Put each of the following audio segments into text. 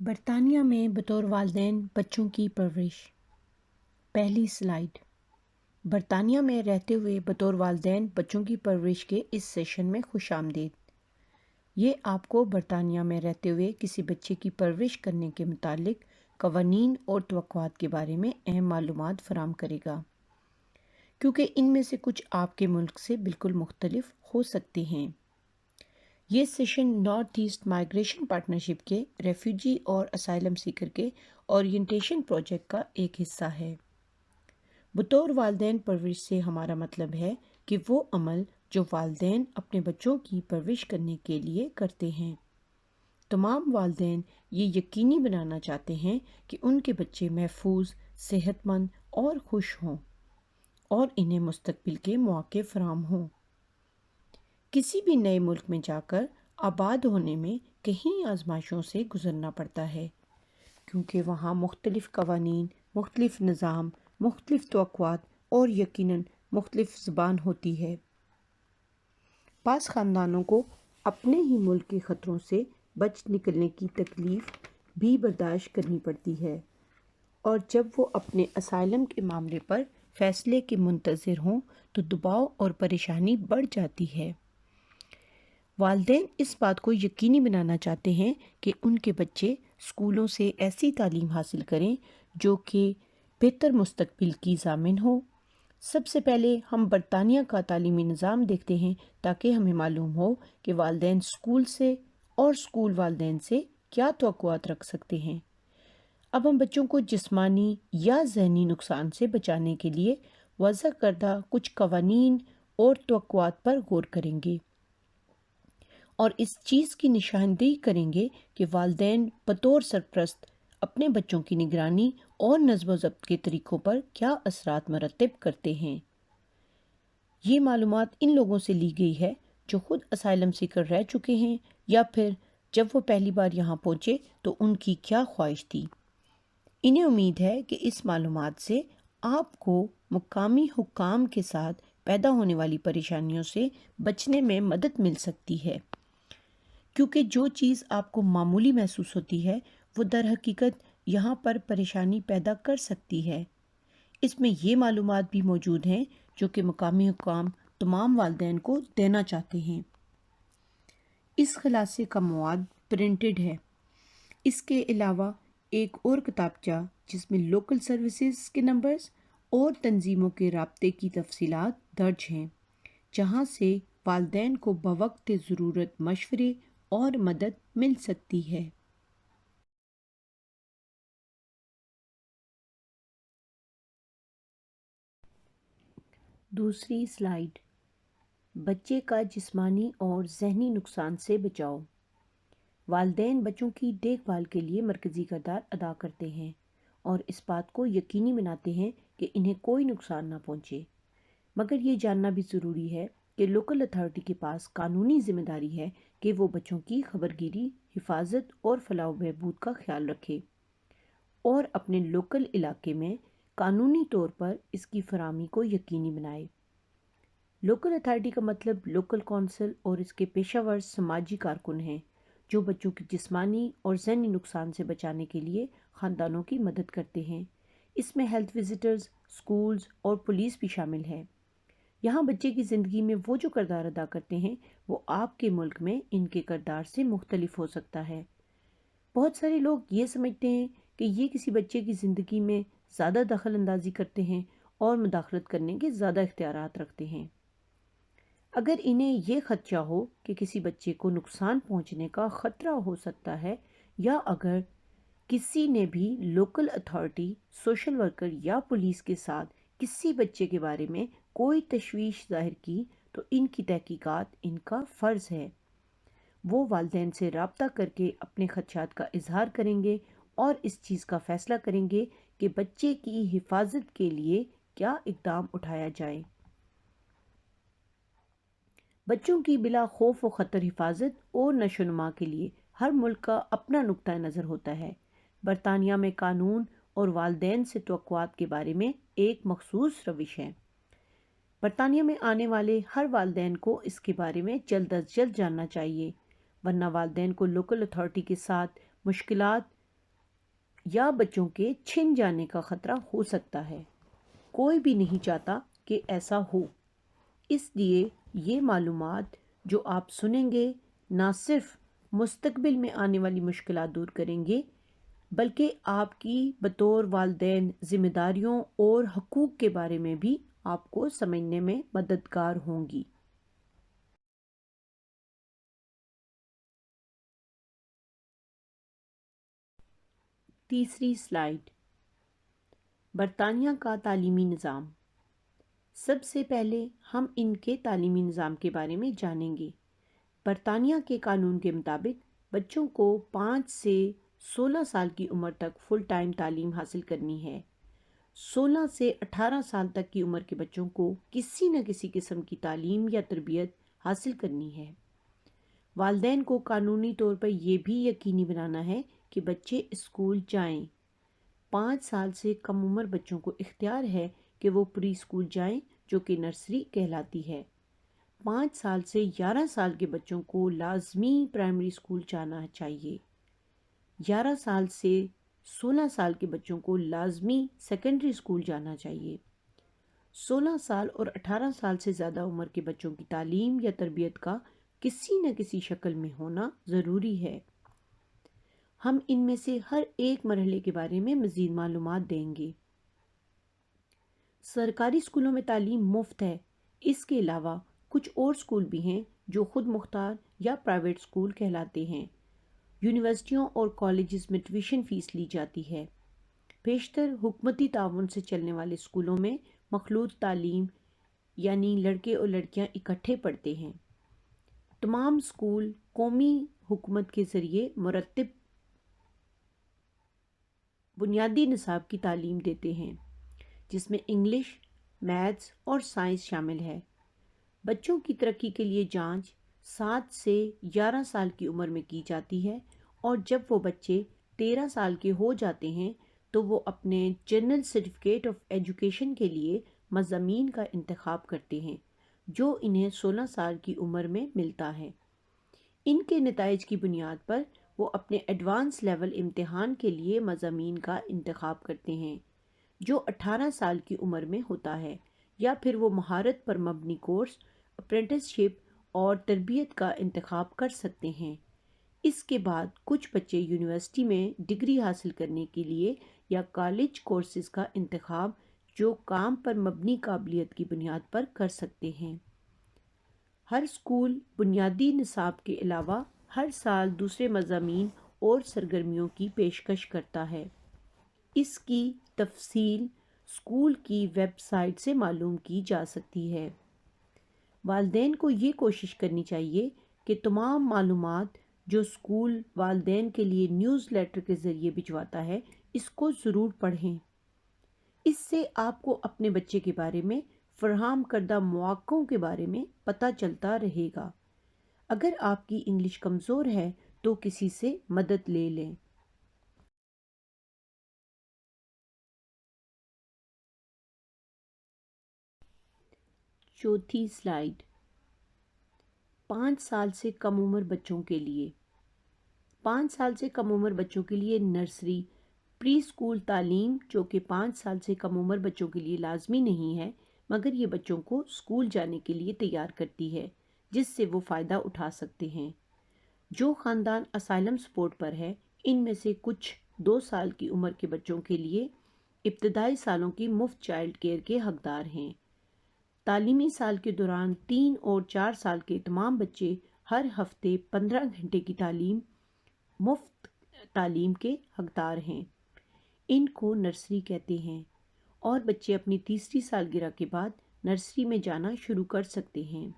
برطانیہ میں بطور والدین بچوں کی پرورش۔ پہلی سلائیڈ۔ برطانیہ میں رہتے ہوئے بطور والدین بچوں کی پرورش کے اس سیشن میں خوش آمدید۔ یہ آپ کو برطانیہ میں رہتے ہوئے کسی بچے کی پرورش کرنے کے متعلق قوانین اور توقعات کے بارے میں اہم معلومات فراہم کرے گا، کیونکہ ان میں سے کچھ آپ کے ملک سے بالکل مختلف ہو سکتے ہیں۔ یہ session north east migration partnership کے ریفیوجی اور اسائلم سیکر کے اورینٹیشن پروجیکٹ کا ایک حصہ ہے۔ بطور والدین پرورش سے ہمارا مطلب ہے کہ وہ عمل جو والدین اپنے بچوں کی پرورش کرنے کے لیے کرتے ہیں۔ تمام والدین یہ یقینی بنانا چاہتے ہیں کہ ان کے بچے محفوظ، صحت مند اور خوش ہوں، اور انہیں مستقبل کے مواقع فراہم ہوں۔ کسی بھی نئے ملک میں جا کر آباد ہونے میں کئی آزمائشوں سے گزرنا پڑتا ہے، کیونکہ وہاں مختلف قوانین، مختلف نظام، مختلف توقعات اور یقیناً مختلف زبان ہوتی ہے۔ بعض خاندانوں کو اپنے ہی ملک کے خطروں سے بچ نکلنے کی تکلیف بھی برداشت کرنی پڑتی ہے، اور جب وہ اپنے اسائلم کے معاملے پر فیصلے کے منتظر ہوں تو دباؤ اور پریشانی بڑھ جاتی ہے۔ والدین اس بات کو یقینی بنانا چاہتے ہیں کہ ان کے بچے اسکولوں سے ایسی تعلیم حاصل کریں جو کہ بہتر مستقبل کی ضامن ہو۔ سب سے پہلے ہم برطانیہ کا تعلیمی نظام دیکھتے ہیں تاکہ ہمیں معلوم ہو کہ والدین اسکول سے اور اسکول والدین سے کیا توقعات رکھ سکتے ہیں۔ اب ہم بچوں کو جسمانی یا ذہنی نقصان سے بچانے کے لیے وضع کردہ کچھ قوانین اور توقعات پر غور کریں گے، اور اس چیز کی نشاندہی کریں گے کہ والدین بطور سرپرست اپنے بچوں کی نگرانی اور نظم و ضبط کے طریقوں پر کیا اثرات مرتب کرتے ہیں۔ یہ معلومات ان لوگوں سے لی گئی ہے جو خود اسائلم سیکر رہ چکے ہیں، یا پھر جب وہ پہلی بار یہاں پہنچے تو ان کی کیا خواہش تھی۔ انہیں امید ہے کہ اس معلومات سے آپ کو مقامی حکام کے ساتھ پیدا ہونے والی پریشانیوں سے بچنے میں مدد مل سکتی ہے، کیونکہ جو چیز آپ کو معمولی محسوس ہوتی ہے وہ در حقیقت یہاں پر پریشانی پیدا کر سکتی ہے۔ اس میں یہ معلومات بھی موجود ہیں جو کہ مقامی حکام تمام والدین کو دینا چاہتے ہیں۔ اس خلاصے کا مواد پرنٹڈ ہے۔ اس کے علاوہ ایک اور کتابچہ جس میں لوکل سروسز کے نمبرز اور تنظیموں کے رابطے کی تفصیلات درج ہیں، جہاں سے والدین کو بوقت ضرورت مشورے اور مدد مل سکتی ہے۔ دوسری سلائیڈ۔ بچے کا جسمانی اور ذہنی نقصان سے بچاؤ۔ والدین بچوں کی دیکھ بھال کے لیے مرکزی کردار ادا کرتے ہیں اور اس بات کو یقینی بناتے ہیں کہ انہیں کوئی نقصان نہ پہنچے، مگر یہ جاننا بھی ضروری ہے کہ لوکل اتھارٹی کے پاس قانونی ذمہ داری ہے کہ وہ بچوں کی خبرگیری، حفاظت اور فلاح و بہبود کا خیال رکھے، اور اپنے لوکل علاقے میں قانونی طور پر اس کی فراہمی کو یقینی بنائے۔ لوکل اتھارٹی کا مطلب لوکل کونسل اور اس کے پیشہ ور سماجی کارکن ہیں جو بچوں کی جسمانی اور ذہنی نقصان سے بچانے کے لیے خاندانوں کی مدد کرتے ہیں۔ اس میں ہیلتھ وزٹرز، سکولز اور پولیس بھی شامل ہے۔ یہاں بچے کی زندگی میں وہ جو کردار ادا کرتے ہیں وہ آپ کے ملک میں ان کے کردار سے مختلف ہو سکتا ہے۔ بہت سارے لوگ یہ سمجھتے ہیں کہ یہ کسی بچے کی زندگی میں زیادہ دخل اندازی کرتے ہیں اور مداخلت کرنے کے زیادہ اختیارات رکھتے ہیں۔ اگر انہیں یہ خدشہ ہو کہ کسی بچے کو نقصان پہنچنے کا خطرہ ہو سکتا ہے، یا اگر کسی نے بھی لوکل اتھارٹی، سوشل ورکر یا پولیس کے ساتھ کسی بچے کے بارے میں کوئی تشویش ظاہر کی، تو ان کی تحقیقات ان کا فرض ہے۔ وہ والدین سے رابطہ کر کے اپنے خدشات کا اظہار کریں گے اور اس چیز کا فیصلہ کریں گے کہ بچے کی حفاظت کے لیے کیا اقدام اٹھایا جائے۔ بچوں کی بلا خوف و خطر حفاظت اور نشو و نما کے لیے ہر ملک کا اپنا نقطہ نظر ہوتا ہے۔ برطانیہ میں قانون اور والدین سے توقعات کے بارے میں ایک مخصوص روش ہے۔ برطانیہ میں آنے والے ہر والدین کو اس کے بارے میں جلد از جلد جاننا چاہیے، ورنہ والدین کو لوکل اتھارٹی کے ساتھ مشکلات یا بچوں کے چھن جانے کا خطرہ ہو سکتا ہے۔ کوئی بھی نہیں چاہتا کہ ایسا ہو، اس لیے یہ معلومات جو آپ سنیں گے نہ صرف مستقبل میں آنے والی مشکلات دور کریں گے بلکہ آپ کی بطور والدین ذمہ داریوں اور حقوق کے بارے میں بھی آپ کو سمجھنے میں مددگار ہوں گی۔ تیسری سلائیڈ، برطانیہ کا تعلیمی نظام۔ سب سے پہلے ہم ان کے تعلیمی نظام کے بارے میں جانیں گے۔ برطانیہ کے قانون کے مطابق بچوں کو 5 سے 16 سال کی عمر تک فل ٹائم تعلیم حاصل کرنی ہے۔ 16 سے 18 سال تک کی عمر کے بچوں کو کسی نہ کسی قسم کی تعلیم یا تربیت حاصل کرنی ہے۔ والدین کو قانونی طور پر یہ بھی یقینی بنانا ہے کہ بچے اسکول جائیں۔ 5 سال سے کم عمر بچوں کو اختیار ہے کہ وہ پری اسکول جائیں، جو کہ نرسری کہلاتی ہے۔ 5 سال سے 11 سال کے بچوں کو لازمی پرائمری اسکول جانا چاہیے۔ 11 سال سے 16 سال کے بچوں کو لازمی سیکنڈری اسکول جانا چاہیے۔ 16 سال اور 18 سال سے زیادہ عمر کے بچوں کی تعلیم یا تربیت کا کسی نہ کسی شکل میں ہونا ضروری ہے۔ ہم ان میں سے ہر ایک مرحلے کے بارے میں مزید معلومات دیں گے۔ سرکاری اسکولوں میں تعلیم مفت ہے۔ اس کے علاوہ کچھ اور اسکول بھی ہیں جو خود مختار یا پرائیویٹ اسکول کہلاتے ہیں۔ یونیورسٹیوں اور کالجز میں ٹیوشن فیس لی جاتی ہے۔ بیشتر حکومتی تعاون سے چلنے والے اسکولوں میں مخلوط تعلیم یعنی لڑکے اور لڑکیاں اکٹھے پڑھتے ہیں۔ تمام اسکول قومی حکومت کے ذریعے مرتب بنیادی نصاب کی تعلیم دیتے ہیں، جس میں انگلش، میتھس اور سائنس شامل ہے۔ بچوں کی ترقی کے لیے جانچ 7 سے 11 سال کی عمر میں کی جاتی ہے، اور جب وہ بچے 13 سال کے ہو جاتے ہیں تو وہ اپنے جنرل سرٹیفکیٹ آف ایجوکیشن کے لیے مضامین کا انتخاب کرتے ہیں، جو انہیں 16 سال کی عمر میں ملتا ہے۔ ان کے نتائج کی بنیاد پر وہ اپنے ایڈوانس لیول امتحان کے لیے مضامین کا انتخاب کرتے ہیں، جو 18 سال کی عمر میں ہوتا ہے، یا پھر وہ مہارت پر مبنی کورس، اپرینٹسشپ اور تربیت کا انتخاب کر سکتے ہیں۔ اس کے بعد کچھ بچے یونیورسٹی میں ڈگری حاصل کرنے کے لیے یا کالج کورسز کا انتخاب جو کام پر مبنی قابلیت کی بنیاد پر کر سکتے ہیں۔ ہر اسکول بنیادی نصاب کے علاوہ ہر سال دوسرے مضامین اور سرگرمیوں کی پیشکش کرتا ہے۔ اس کی تفصیل اسکول کی ویب سائٹ سے معلوم کی جا سکتی ہے۔ والدین کو یہ کوشش کرنی چاہیے کہ تمام معلومات جو اسکول والدین کے لیے نیوز لیٹر کے ذریعے بھجواتا ہے اس کو ضرور پڑھیں۔ اس سے آپ کو اپنے بچے کے بارے میں فراہم کردہ مواقعوں کے بارے میں پتہ چلتا رہے گا۔ اگر آپ کی انگلش کمزور ہے تو کسی سے مدد لے لیں۔ چوتھی سلائیڈ، 5 سال سے کم عمر بچوں کے لیے۔ 5 سال سے کم عمر بچوں کے لیے نرسری پری اسکول تعلیم، جو کہ 5 سال سے کم عمر بچوں کے لیے لازمی نہیں ہے مگر یہ بچوں کو اسکول جانے کے لیے تیار کرتی ہے، جس سے وہ فائدہ اٹھا سکتے ہیں۔ جو خاندان اسائلم سپورٹ پر ہے، ان میں سے کچھ 2 سال کی عمر کے بچوں کے لیے ابتدائی سالوں کی مفت چائلڈ کیئر کے حقدار ہیں۔ تعلیمی سال کے دوران 3 اور 4 سال کے تمام بچے ہر ہفتے 15 گھنٹے کی مفت تعلیم کے حقدار ہیں۔ ان کو نرسری کہتے ہیں، اور بچے اپنی تیسری سالگرہ کے بعد نرسری میں جانا شروع کر سکتے ہیں۔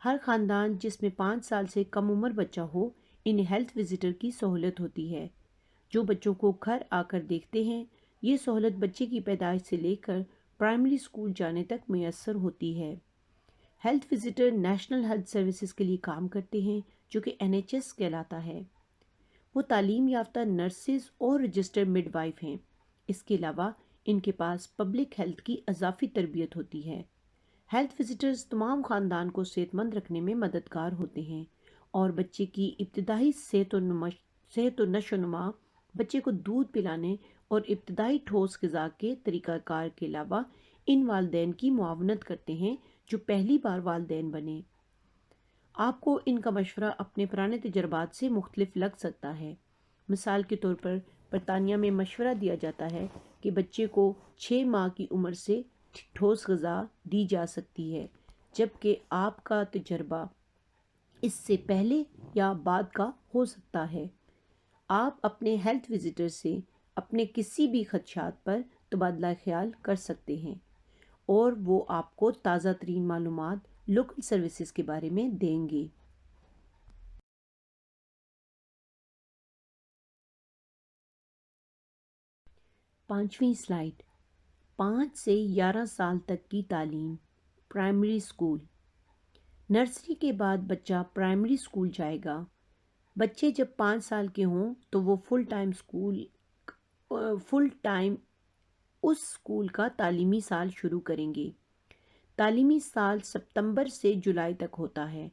ہر خاندان جس میں 5 سال سے کم عمر بچہ ہو، انہیں ہیلتھ وزٹر کی سہولت ہوتی ہے، جو بچوں کو گھر آ کر دیکھتے ہیں۔ یہ سہولت بچے کی پیدائش سے لے کر پرائمری اسکول جانے تک میسر ہوتی ہے۔ Health visitor national health services کے لیے کام کرتے ہیں، جو کہ NHS کہلاتا ہے۔ وہ تعلیم یافتہ نرسز اور رجسٹرڈ مڈ وائف ہیں۔ اس کے علاوہ ان کے پاس پبلک ہیلتھ کی اضافی تربیت ہوتی ہے۔ ہیلتھ وزٹرز تمام خاندان کو صحت مند رکھنے میں مددگار ہوتے ہیں اور بچے کی ابتدائی صحت و نشو و نما بچے کو دودھ پلانے اور ابتدائی ٹھوس غذا کے طریقہ کار کے علاوہ ان والدین کی معاونت کرتے ہیں جو پہلی بار والدین بنے۔ آپ کو ان کا مشورہ اپنے پرانے تجربات سے مختلف لگ سکتا ہے۔ مثال کے طور پر برطانیہ میں مشورہ دیا جاتا ہے کہ بچے کو 6 ماہ کی عمر سے ٹھوس غذا دی جا سکتی ہے، جبکہ آپ کا تجربہ اس سے پہلے یا بعد کا ہو سکتا ہے۔ آپ اپنے ہیلتھ وزیٹر سے اپنے کسی بھی خدشات پر تبادلہ خیال کر سکتے ہیں اور وہ آپ کو تازہ ترین معلومات لوکل سروسز کے بارے میں دیں گے۔ 5ویں سلائیڈ، 5 سے 11 سال تک کی تعلیم، پرائمری اسکول۔ نرسری کے بعد بچہ پرائمری اسکول جائے گا۔ بچے جب 5 سال کے ہوں تو وہ فل ٹائم اس اسکول کا تعلیمی سال شروع کریں گے۔ تعلیمی سال ستمبر سے جولائی تک ہوتا ہے۔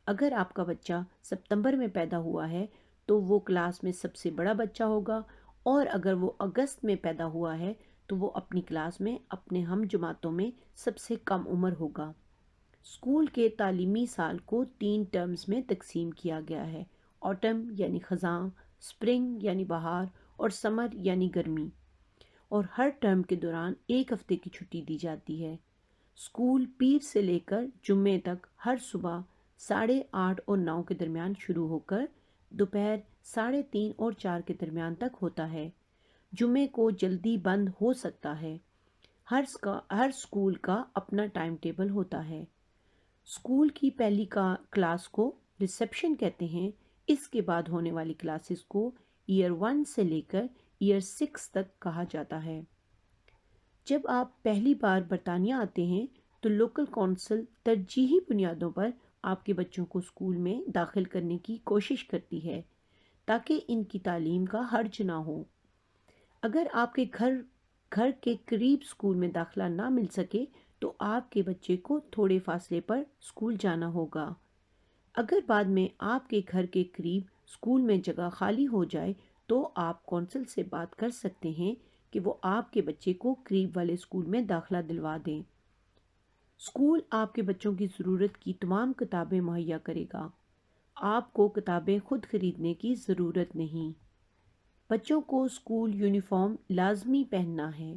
اگر آپ کا بچہ ستمبر میں پیدا ہوا ہے تو وہ کلاس میں سب سے بڑا بچہ ہوگا، اور اگر وہ اگست میں پیدا ہوا ہے تو وہ اپنی کلاس میں اپنے ہم جماعتوں میں سب سے کم عمر ہوگا۔ اسکول کے تعلیمی سال کو 3 ٹرمز میں تقسیم کیا گیا ہے: آٹم یعنی خزاں، اسپرنگ یعنی بہار، اور سمر یعنی گرمی، اور ہر ٹرم کے دوران 1 ہفتے کی چھٹی دی جاتی ہے۔ اسکول پیر سے لے کر جمعے تک ہر صبح 8:30 اور 9 کے درمیان شروع ہو کر دوپہر 3:30 اور 4 کے درمیان تک ہوتا ہے۔ جمعے کو جلدی بند ہو سکتا ہے۔ ہر اسکول کا اپنا ٹائم ٹیبل ہوتا ہے۔ اسکول کی پہلی کلاس کو ریسیپشن کہتے ہیں۔ اس کے بعد ہونے والی کلاسز کو ایئر 1 سے لے کر ایئر 6 تک کہا جاتا ہے۔ جب آپ پہلی بار برطانیہ آتے ہیں تو لوکل کونسل ترجیحی بنیادوں پر آپ کے بچوں کو اسکول میں داخل کرنے کی کوشش کرتی ہے تاکہ ان کی تعلیم کا حرج نہ ہو۔ اگر آپ کے گھر کے قریب اسکول میں داخلہ نہ مل سکے تو آپ کے بچے کو تھوڑے فاصلے پر اسکول جانا ہوگا۔ اگر بعد میں آپ کے گھر کے قریب اسکول میں جگہ خالی ہو جائے تو آپ کونسل سے بات کر سکتے ہیں کہ وہ آپ کے بچے کو قریب والے اسکول میں داخلہ دلوا دیں۔ اسکول آپ کے بچوں کی ضرورت کی تمام کتابیں مہیا کرے گا۔ آپ کو کتابیں خود خریدنے کی ضرورت نہیں۔ بچوں کو اسکول یونیفارم لازمی پہننا ہے۔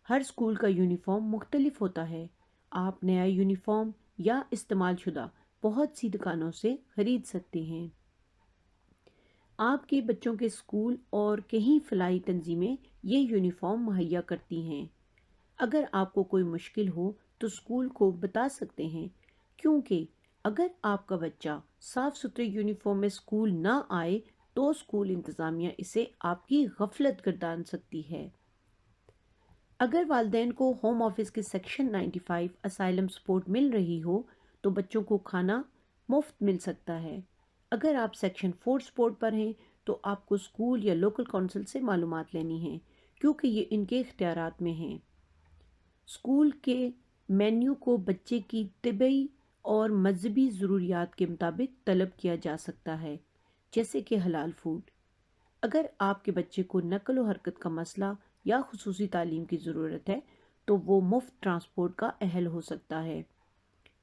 ہر اسکول کا یونیفارم مختلف ہوتا ہے۔ آپ نیا یونیفارم یا استعمال شدہ بہت سی دکانوں سے خرید سکتے ہیں۔ آپ کے بچوں کے اسکول اور کئی فلاحی تنظیمیں یہ یونیفارم مہیا کرتی ہیں۔ اگر آپ کو کوئی مشکل ہو تو اسکول کو بتا سکتے ہیں، کیونکہ اگر آپ کا بچہ صاف ستھرے یونیفارم میں اسکول نہ آئے تو اسکول انتظامیہ اسے آپ کی غفلت گردان سکتی ہے۔ اگر والدین کو ہوم آفس کے سیکشن 95 اسائلم سپورٹ مل رہی ہو تو بچوں کو کھانا مفت مل سکتا ہے۔ اگر آپ سیکشن 4 سپورٹ پر ہیں تو آپ کو اسکول یا لوکل کونسل سے معلومات لینی ہیں، کیونکہ یہ ان کے اختیارات میں ہیں۔ اسکول کے مینیو کو بچے کی طبی اور مذہبی ضروریات کے مطابق طلب کیا جا سکتا ہے، جیسے کہ حلال فوڈ۔ اگر آپ کے بچے کو نقل و حرکت کا مسئلہ یا خصوصی تعلیم کی ضرورت ہے تو وہ مفت ٹرانسپورٹ کا اہل ہو سکتا ہے۔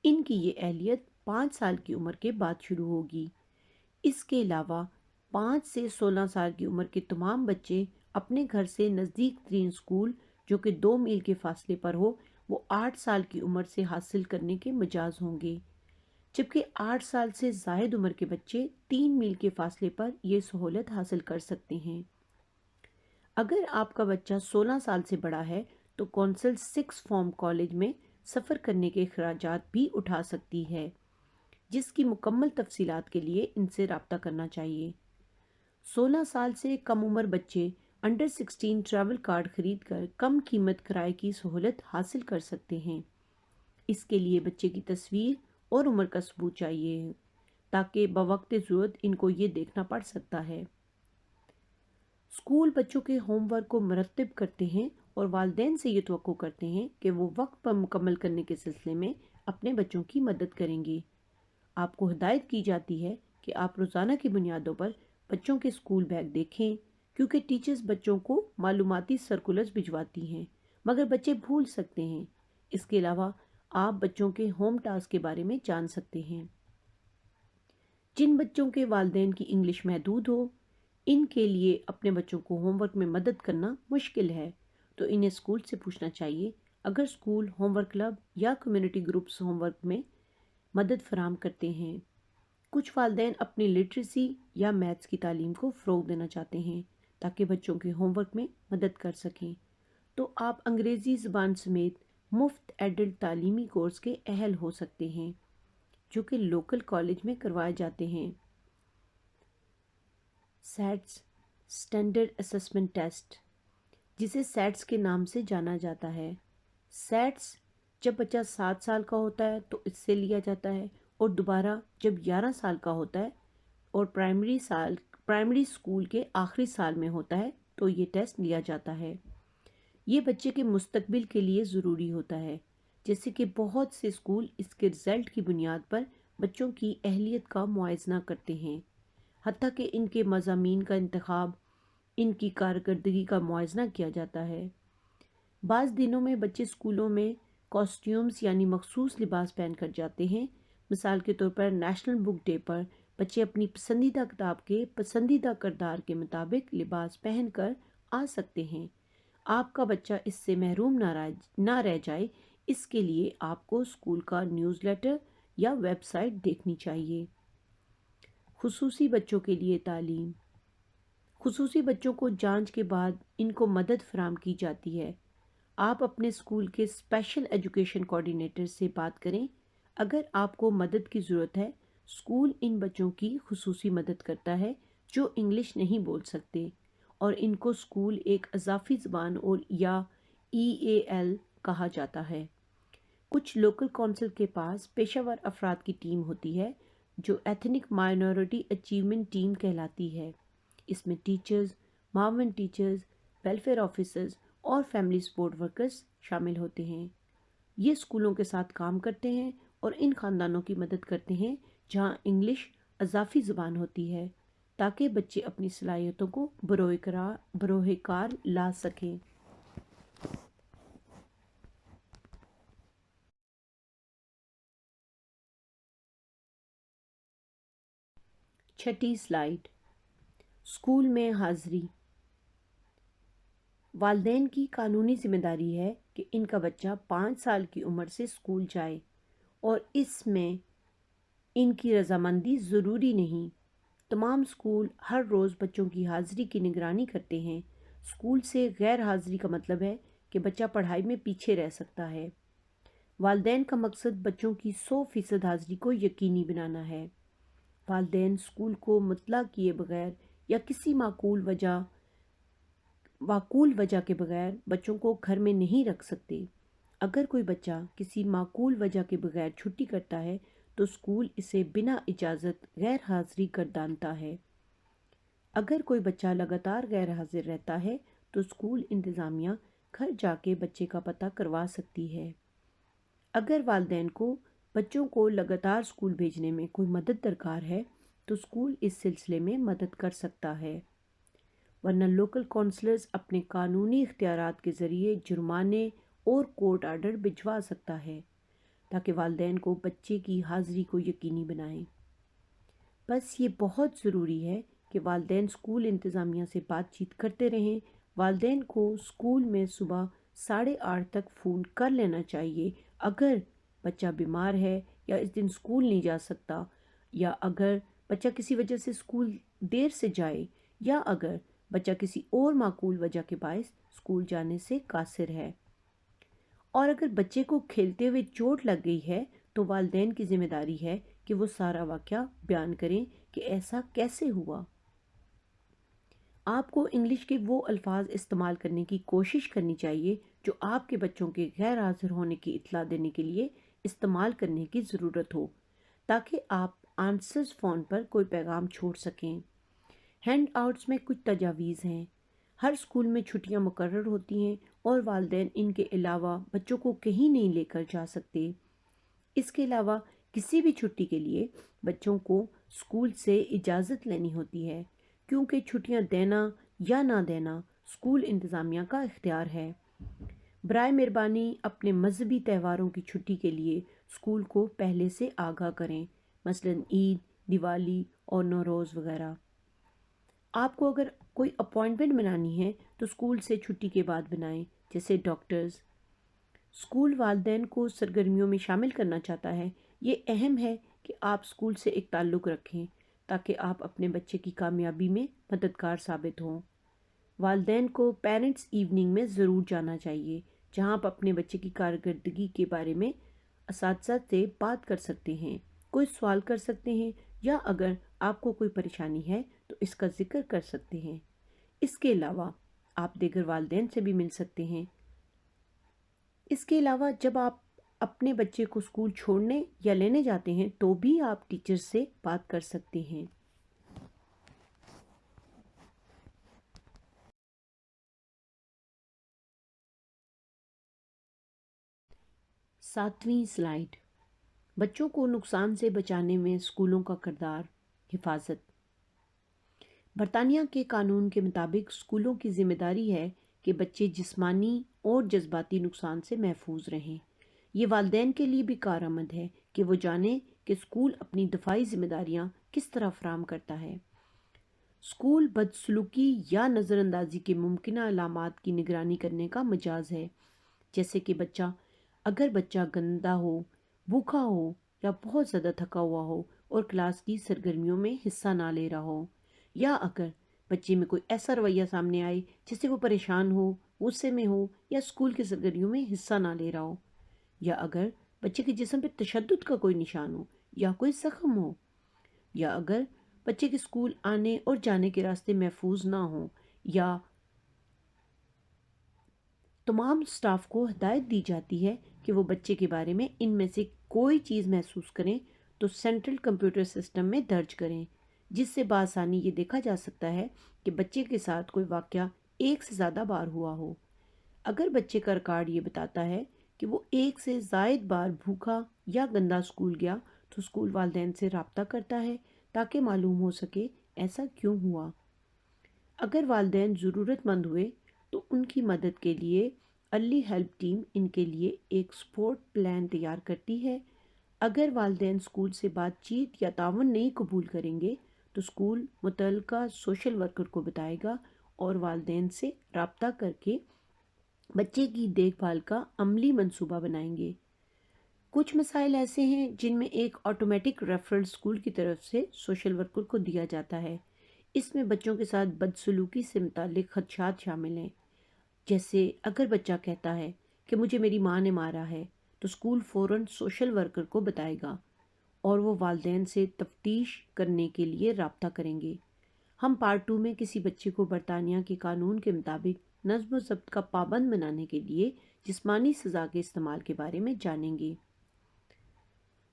ان کی یہ اہلیت 5 سال کی عمر کے بعد شروع ہوگی۔ اس کے علاوہ 5 سے 16 سال کی عمر کے تمام بچے اپنے گھر سے نزدیک ترین اسکول جو کہ 2 میل کے فاصلے پر ہو وہ 8 سال کی عمر سے حاصل کرنے کے مجاز ہوں گے، جبکہ 8 سال سے زائد عمر کے بچے 3 میل کے فاصلے پر یہ سہولت حاصل کر سکتے ہیں۔ اگر آپ کا بچہ 16 سال سے بڑا ہے تو کونسل 6 فارم کالج میں سفر کرنے کے اخراجات بھی اٹھا سکتی ہے، جس کی مکمل تفصیلات کے لیے ان سے رابطہ کرنا چاہیے۔ 16 سال سے کم عمر بچے انڈر 16 ٹریول کارڈ خرید کر کم قیمت کرائے کی سہولت حاصل کر سکتے ہیں۔ اس کے لیے بچے کی تصویر اور عمر کا ثبوت چاہیے تاکہ بوقت ضرورت ان کو یہ دیکھنا پڑ سکتا ہے۔ اسکول بچوں کے ہوم ورک کو مرتب کرتے ہیں اور والدین سے یہ توقع کرتے ہیں کہ وہ وقت پر مکمل کرنے کے سلسلے میں اپنے بچوں کی مدد کریں گے۔ آپ کو ہدایت کی جاتی ہے کہ آپ روزانہ کی بنیادوں پر بچوں کے اسکول بیگ دیکھیں، کیونکہ ٹیچرز بچوں کو معلوماتی سرکولرز بھجواتی ہیں، مگر بچے بھول سکتے ہیں۔ اس کے علاوہ آپ بچوں کے ہوم ٹاسک کے بارے میں جان سکتے ہیں۔ جن بچوں کے والدین کی انگلش محدود ہو، ان کے لیے اپنے بچوں کو ہوم ورک میں مدد کرنا مشکل ہے، تو انہیں اسکول سے پوچھنا چاہیے۔ اگر اسکول، ہوم ورک کلب یا کمیونٹی گروپس ہوم ورک میں مدد فراہم کرتے ہیں۔ کچھ والدین اپنی لٹریسی یا میتھس کی تعلیم کو فروغ دینا چاہتے ہیں تاکہ بچوں کے ہوم ورک میں مدد کر سکیں، تو آپ انگریزی زبان سمیت مفت ایڈلٹ تعلیمی کورس کے اہل ہو سکتے ہیں جو کہ لوکل کالج میں کروائے جاتے ہیں۔ سیٹس اسٹینڈرڈ اسسمنٹ ٹیسٹ، جسے سیٹس کے نام سے جانا جاتا ہے۔ سیٹس جب بچہ 7 سال کا ہوتا ہے تو اس سے لیا جاتا ہے، اور دوبارہ جب 11 سال کا ہوتا ہے اور پرائمری اسکول کے آخری سال میں ہوتا ہے تو یہ ٹیسٹ لیا جاتا ہے۔ یہ بچے کے مستقبل کے لیے ضروری ہوتا ہے، جیسے کہ بہت سے اسکول اس کے رزلٹ کی بنیاد پر بچوں کی اہلیت کا موازنہ کرتے ہیں، حتیٰ کہ ان کے مضامین کا انتخاب، ان کی کارکردگی کا موازنہ کیا جاتا ہے۔ بعض دنوں میں بچے اسکولوں میں کاسٹیومز یعنی مخصوص لباس پہن کر جاتے ہیں۔ مثال کے طور پر نیشنل بک ڈے پر بچے اپنی پسندیدہ کتاب کے پسندیدہ کردار کے مطابق لباس پہن کر آ سکتے ہیں۔ آپ کا بچہ اس سے محروم نہ رہ جائے، اس کے لیے آپ کو اسکول کا نیوز لیٹر یا ویب سائٹ دیکھنی چاہیے۔ خصوصی بچوں کے لیے تعلیم۔ خصوصی بچوں کو جانچ کے بعد ان کو مدد فراہم کی جاتی ہے۔ آپ اپنے اسکول کے اسپیشل ایجوکیشن کوآرڈینیٹر سے بات کریں۔ اگر آپ کو مدد کی ضرورت ہے، اسکول ان بچوں کی خصوصی مدد کرتا ہے جو انگلش نہیں بول سکتے، اور ان کو اسکول ایک اضافی زبان اور یا EAL کہا جاتا ہے۔ کچھ لوکل کونسل کے پاس پیشہ ور افراد کی ٹیم ہوتی ہے جو ایتھنک مائنورٹی اچیومنٹ ٹیم کہلاتی ہے۔ اس میں ٹیچرز، معاون ٹیچرز، ویلفیئر آفیسرز اور فیملی سپورٹ ورکرز شامل ہوتے ہیں۔ یہ اسکولوں کے ساتھ کام کرتے ہیں اور ان خاندانوں کی مدد کرتے ہیں جہاں انگلش اضافی زبان ہوتی ہے، تاکہ بچے اپنی صلاحیتوں کو بروئے کار لا سکیں۔ چھٹی سلائیڈ، اسکول میں حاضری۔ والدین کی قانونی ذمہ داری ہے کہ ان کا بچہ 5 سال کی عمر سے اسکول جائے، اور اس میں ان کی رضامندی ضروری نہیں۔ تمام اسکول ہر روز بچوں کی حاضری کی نگرانی کرتے ہیں۔ اسکول سے غیر حاضری کا مطلب ہے کہ بچہ پڑھائی میں پیچھے رہ سکتا ہے۔ والدین کا مقصد بچوں کی 100% حاضری کو یقینی بنانا ہے۔ والدین اسکول کو مطلع کیے بغیر یا کسی معقول وجہ کے بغیر بچوں کو گھر میں نہیں رکھ سکتے۔ اگر کوئی بچہ کسی معقول وجہ کے بغیر چھٹی کرتا ہے تو اسکول اسے بنا اجازت غیر حاضری گردانتا ہے۔ اگر کوئی بچہ لگاتار غیر حاضر رہتا ہے تو اسکول انتظامیہ گھر جا کے بچے کا پتہ کروا سکتی ہے۔ اگر والدین کو بچوں کو لگاتار اسکول بھیجنے میں کوئی مدد درکار ہے تو اسکول اس سلسلے میں مدد کر سکتا ہے، ورنہ لوکل کونسلرز اپنے قانونی اختیارات کے ذریعے جرمانے اور کورٹ آرڈر بھجوا سکتا ہے تاکہ والدین کو بچے کی حاضری کو یقینی بنائیں۔ بس یہ بہت ضروری ہے کہ والدین اسکول انتظامیہ سے بات چیت کرتے رہیں۔ والدین کو اسکول میں صبح 8:30 تک فون کر لینا چاہیے اگر بچہ بیمار ہے یا اس دن اسکول نہیں جا سکتا، یا اگر بچہ کسی وجہ سے اسکول دیر سے جائے، یا اگر بچہ کسی اور معقول وجہ کے باعث اسکول جانے سے قاصر ہے۔ اور اگر بچے کو کھیلتے ہوئے چوٹ لگ گئی ہے تو والدین کی ذمہ داری ہے کہ وہ سارا واقعہ بیان کریں کہ ایسا کیسے ہوا۔ آپ کو انگلش کے وہ الفاظ استعمال کرنے کی کوشش کرنی چاہیے جو آپ کے بچوں کے غیر حاضر ہونے کی اطلاع دینے کے لیے استعمال کرنے کی ضرورت ہو، تاکہ آپ آنسرز فون پر کوئی پیغام چھوڑ سکیں۔ ہینڈ آؤٹس میں کچھ تجاویز ہیں۔ ہر اسکول میں چھٹیاں مقرر ہوتی ہیں اور والدین ان کے علاوہ بچوں کو کہیں نہیں لے کر جا سکتے۔ اس کے علاوہ کسی بھی چھٹی کے لیے بچوں کو اسکول سے اجازت لینی ہوتی ہے، کیونکہ چھٹیاں دینا یا نہ دینا اسکول انتظامیہ کا اختیار ہے۔ برائے مہربانی اپنے مذہبی تہواروں کی چھٹی کے لیے اسکول کو پہلے سے آگاہ کریں، مثلاً عید، دیوالی اور نوروز وغیرہ۔ آپ کو اگر کوئی اپوائنٹمنٹ بنانی ہے تو اسکول سے چھٹی کے بعد بنائیں، جیسے ڈاکٹرز۔ اسکول والدین کو سرگرمیوں میں شامل کرنا چاہتا ہے۔ یہ اہم ہے کہ آپ اسکول سے ایک تعلق رکھیں تاکہ آپ اپنے بچے کی کامیابی میں مددگار ثابت ہوں۔ والدین کو پیرنٹس ایوننگ میں ضرور جانا چاہیے، جہاں آپ اپنے بچے کی کارکردگی کے بارے میں اساتذہ سے بات کر سکتے ہیں، کوئی سوال کر سکتے ہیں، یا اگر آپ کو کوئی پریشانی ہے تو اس کا ذکر کر سکتے ہیں۔ اس کے علاوہ آپ دیگر والدین سے بھی مل سکتے ہیں۔ اس کے علاوہ جب آپ اپنے بچے کو اسکول چھوڑنے یا لینے جاتے ہیں تو بھی آپ ٹیچر سے بات کر سکتے ہیں۔ 7ویں سلائیڈ، بچوں کو نقصان سے بچانے میں اسکولوں کا کردار۔ حفاظت۔ برطانیہ کے قانون کے مطابق اسکولوں کی ذمہ داری ہے کہ بچے جسمانی اور جذباتی نقصان سے محفوظ رہیں۔ یہ والدین کے لیے بھی کارآمد ہے کہ وہ جانیں کہ اسکول اپنی دفاعی ذمہ داریاں کس طرح فراہم کرتا ہے۔ اسکول بدسلوکی یا نظر اندازی کے ممکنہ علامات کی نگرانی کرنے کا مجاز ہے، جیسے کہ اگر بچہ گندا ہو، بھوکا ہو یا بہت زیادہ تھکا ہوا ہو اور کلاس کی سرگرمیوں میں حصہ نہ لے رہا ہو، یا اگر بچے میں کوئی ایسا رویہ سامنے آئے جس سے وہ پریشان ہو، غصے میں ہو یا اسکول کی سرگرمیوں میں حصہ نہ لے رہا ہو، یا اگر بچے کے جسم پہ تشدد کا کوئی نشان ہو یا کوئی زخم ہو، یا اگر بچے کے اسکول آنے اور جانے کے راستے محفوظ نہ ہوں، یا تمام اسٹاف کو ہدایت دی جاتی ہے کہ وہ بچے کے بارے میں ان میں سے کوئی چیز محسوس کریں تو سینٹرل کمپیوٹر سسٹم میں درج کریں، جس سے بآسانی یہ دیکھا جا سکتا ہے کہ بچے کے ساتھ کوئی واقعہ ایک سے زیادہ بار ہوا ہو۔ اگر بچے کا ریکارڈ یہ بتاتا ہے کہ وہ ایک سے زائد بار بھوکا یا گندا اسکول گیا تو اسکول والدین سے رابطہ کرتا ہے تاکہ معلوم ہو سکے ایسا کیوں ہوا۔ اگر والدین ضرورت مند ہوئے تو ان کی مدد کے لیے ارلی ہیلپ ٹیم ان کے لیے ایک سپورٹ پلان تیار کرتی ہے۔ اگر والدین اسکول سے بات چیت یا تعاون نہیں قبول کریں گے تو اسکول متعلقہ سوشل ورکر کو بتائے گا اور والدین سے رابطہ کر کے بچے کی دیکھ بھال کا عملی منصوبہ بنائیں گے۔ کچھ مسائل ایسے ہیں جن میں ایک آٹومیٹک ریفرل اسکول کی طرف سے سوشل ورکر کو دیا جاتا ہے۔ اس میں بچوں کے ساتھ بدسلوکی سے متعلق خدشات شامل ہیں، جیسے اگر بچہ کہتا ہے کہ مجھے میری ماں نے مارا ہے تو اسکول فوراً سوشل ورکر کو بتائے گا اور وہ والدین سے تفتیش کرنے کے لیے رابطہ کریں گے۔ ہم پارٹ 2 میں کسی بچے کو برطانیہ کے قانون کے مطابق نظم و ضبط کا پابند بنانے کے لیے جسمانی سزا کے استعمال کے بارے میں جانیں گے۔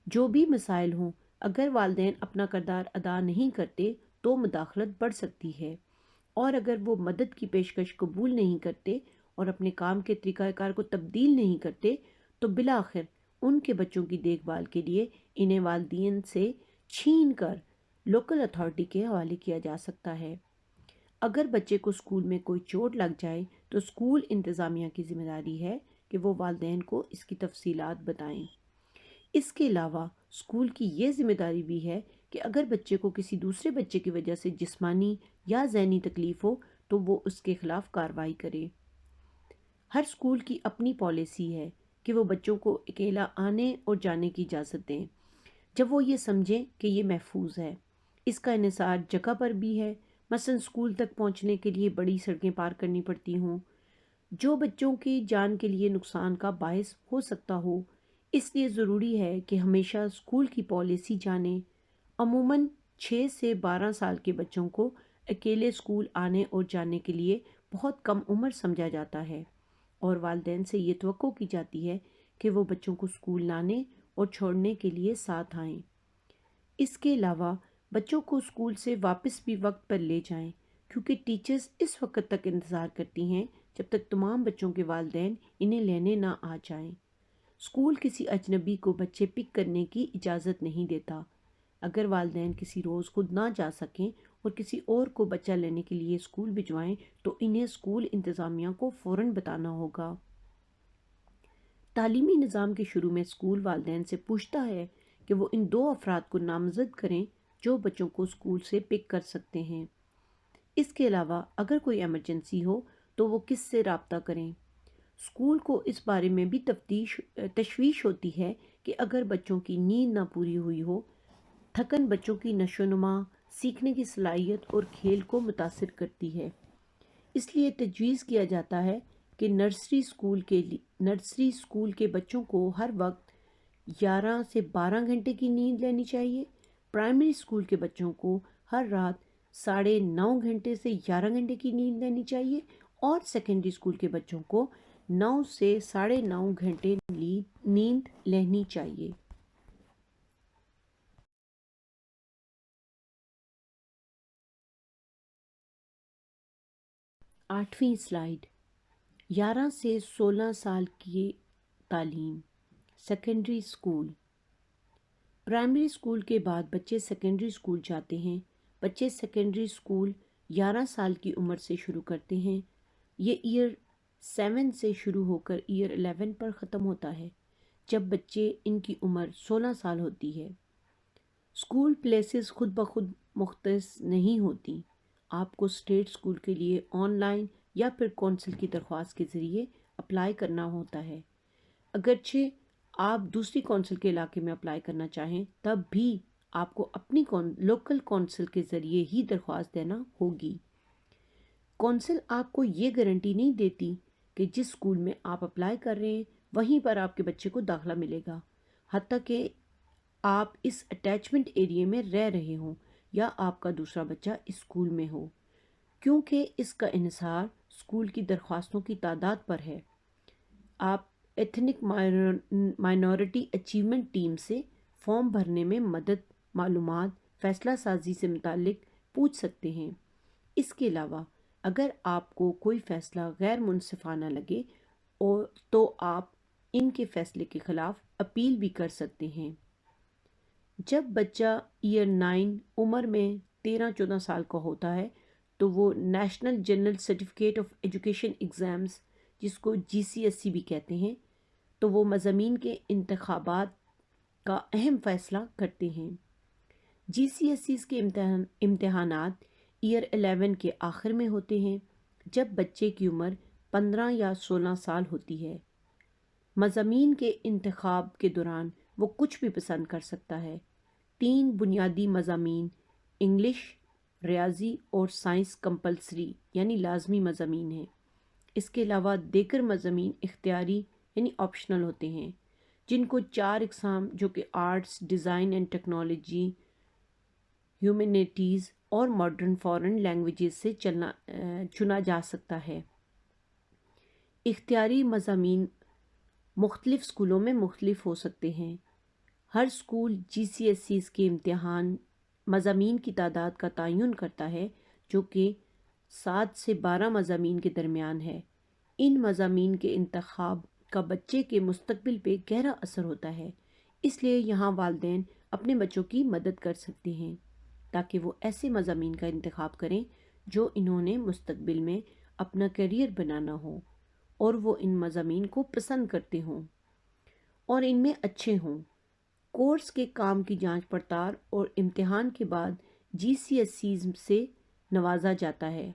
جو بھی مسائل ہوں، اگر والدین اپنا کردار ادا نہیں کرتے تو مداخلت بڑھ سکتی ہے، اور اگر وہ مدد کی پیشکش قبول نہیں کرتے اور اپنے کام کے طریقہ کار کو تبدیل نہیں کرتے تو بالآخر ان کے بچوں کی دیکھ بھال کے لیے انہیں والدین سے چھین کر لوکل اتھارٹی کے حوالے کیا جا سکتا ہے۔ اگر بچے کو اسکول میں کوئی چوٹ لگ جائے تو اسکول انتظامیہ کی ذمہ داری ہے کہ وہ والدین کو اس کی تفصیلات بتائیں۔ اس کے علاوہ اسکول کی یہ ذمہ داری بھی ہے کہ اگر بچے کو کسی دوسرے بچے کی وجہ سے جسمانی یا ذہنی تکلیف ہو تو وہ اس کے خلاف کارروائی کرے۔ ہر اسکول کی اپنی پالیسی ہے کہ وہ بچوں کو اکیلا آنے اور جانے کی اجازت دیں جب وہ یہ سمجھیں کہ یہ محفوظ ہے۔ اس کا انحصار جگہ پر بھی ہے، مثلا اسکول تک پہنچنے کے لیے بڑی سڑکیں پار کرنی پڑتی ہوں جو بچوں کی جان کے لیے نقصان کا باعث ہو سکتا ہو۔ اس لیے ضروری ہے کہ ہمیشہ اسکول کی پالیسی جانیں۔ عموماً 6 سے 12 سال کے بچوں کو اکیلے اسکول آنے اور جانے کے لیے بہت کم عمر سمجھا جاتا ہے، اور والدین سے یہ توقع کی جاتی ہے کہ وہ بچوں کو اسکول لانے اور چھوڑنے کے لیے ساتھ آئیں۔ اس کے علاوہ بچوں کو اسکول سے واپس بھی وقت پر لے جائیں، کیونکہ ٹیچرز اس وقت تک انتظار کرتی ہیں جب تک تمام بچوں کے والدین انہیں لینے نہ آ جائیں۔ اسکول کسی اجنبی کو بچے پک کرنے کی اجازت نہیں دیتا۔ اگر والدین کسی روز خود نہ جا سکیں اور کسی اور کو بچہ لینے کے لیے اسکول بھجوائیں تو انہیں اسکول انتظامیہ کو فوراً بتانا ہوگا۔ تعلیمی نظام کے شروع میں اسکول والدین سے پوچھتا ہے کہ وہ ان 2 افراد کو نامزد کریں جو بچوں کو اسکول سے پک کر سکتے ہیں۔ اس کے علاوہ اگر کوئی ایمرجنسی ہو تو وہ کس سے رابطہ کریں۔ اسکول کو اس بارے میں بھی تشویش ہوتی ہے کہ اگر بچوں کی نیند نہ پوری ہوئی ہو، تھکن بچوں کی نشو و نما، سیکھنے کی صلاحیت اور کھیل کو متاثر کرتی ہے۔ اس لیے تجویز کیا جاتا ہے کہ نرسری اسکول کے بچوں کو ہر وقت 11 سے 12 گھنٹے کی نیند لینی چاہیے، پرائمری اسکول کے بچوں کو ہر رات 9.5 گھنٹے سے 11 گھنٹے کی نیند لینی چاہیے اور سیکنڈری اسکول کے بچوں کو 9 سے 9.5 گھنٹے نیند لینی چاہیے۔ 8ویں سلائیڈ، 11 سے 16 سال کی تعلیم، سیکنڈری اسکول۔ پرائمری اسکول کے بعد بچے سیکنڈری اسکول جاتے ہیں۔ بچے سیکنڈری اسکول 11 سال کی عمر سے شروع کرتے ہیں۔ یہ ایئر 7 سے شروع ہو کر ایئر 11 پر ختم ہوتا ہے، جب بچے ان کی عمر 16 سال ہوتی ہے۔ اسکول پلیسز خود بخود مختص نہیں ہوتی، آپ کو اسٹیٹ اسکول کے لیے آن لائن یا پھر کونسل کی درخواست کے ذریعے اپلائی کرنا ہوتا ہے۔ اگرچہ آپ دوسری کونسل کے علاقے میں اپلائی کرنا چاہیں تب بھی آپ کو اپنی لوکل کونسل کے ذریعے ہی درخواست دینا ہوگی۔ کونسل آپ کو یہ گارنٹی نہیں دیتی کہ جس اسکول میں آپ اپلائی کر رہے ہیں وہیں پر آپ کے بچے کو داخلہ ملے گا، حتیٰ کہ آپ اس اٹیچمنٹ ایریے میں رہ رہے ہوں یا آپ کا دوسرا بچہ اس اسکول میں ہو، کیونکہ اس کا انحصار اسکول کی درخواستوں کی تعداد پر ہے۔ آپ ایتھنک مائنورٹی اچیومنٹ ٹیم سے فارم بھرنے میں مدد، معلومات، فیصلہ سازی سے متعلق پوچھ سکتے ہیں۔ اس کے علاوہ اگر آپ کو کوئی فیصلہ غیر منصفانہ لگے تو آپ ان کے فیصلے کے خلاف اپیل بھی کر سکتے ہیں۔ جب بچہ ایئر 9 عمر میں 13-14 سال کا ہوتا ہے تو وہ national general certificate of education exams, جس کو GCSE بھی کہتے ہیں، تو وہ مضامین کے انتخابات کا اہم فیصلہ کرتے ہیں۔ GCSEs کے امتحانات ایئر 11 کے آخر میں ہوتے ہیں، جب بچے کی عمر 15 یا 16 سال ہوتی ہے۔ مضامین کے انتخاب کے دوران وہ کچھ بھی پسند کر سکتا ہے۔ 3 بنیادی مضامین، انگلش، ریاضی اور سائنس کمپلسری یعنی لازمی مضامین ہیں۔ اس کے علاوہ دیگر مضامین اختیاری یعنی آپشنل ہوتے ہیں، جن کو 4 اقسام جو کہ arts, design and technology, humanities اور ماڈرن فارن لینگویجز سے چنا جا سکتا ہے۔ اختیاری مضامین مختلف اسکولوں میں مختلف ہو سکتے ہیں۔ ہر اسکول GCSEs کے مضامین کی تعداد کا تعین کرتا ہے، جو کہ 7 سے 12 مضامین کے درمیان ہے۔ ان مضامین کے انتخاب کا بچے کے مستقبل پہ گہرا اثر ہوتا ہے، اس لیے یہاں والدین اپنے بچوں کی مدد کر سکتے ہیں تاکہ وہ ایسے مضامین کا انتخاب کریں جو انہوں نے مستقبل میں اپنا کیریئر بنانا ہو اور وہ ان مضامین کو پسند کرتے ہوں اور ان میں اچھے ہوں۔ کورس کے کام کی جانچ پڑتال اور امتحان کے بعد GCSEs سے نوازا جاتا ہے۔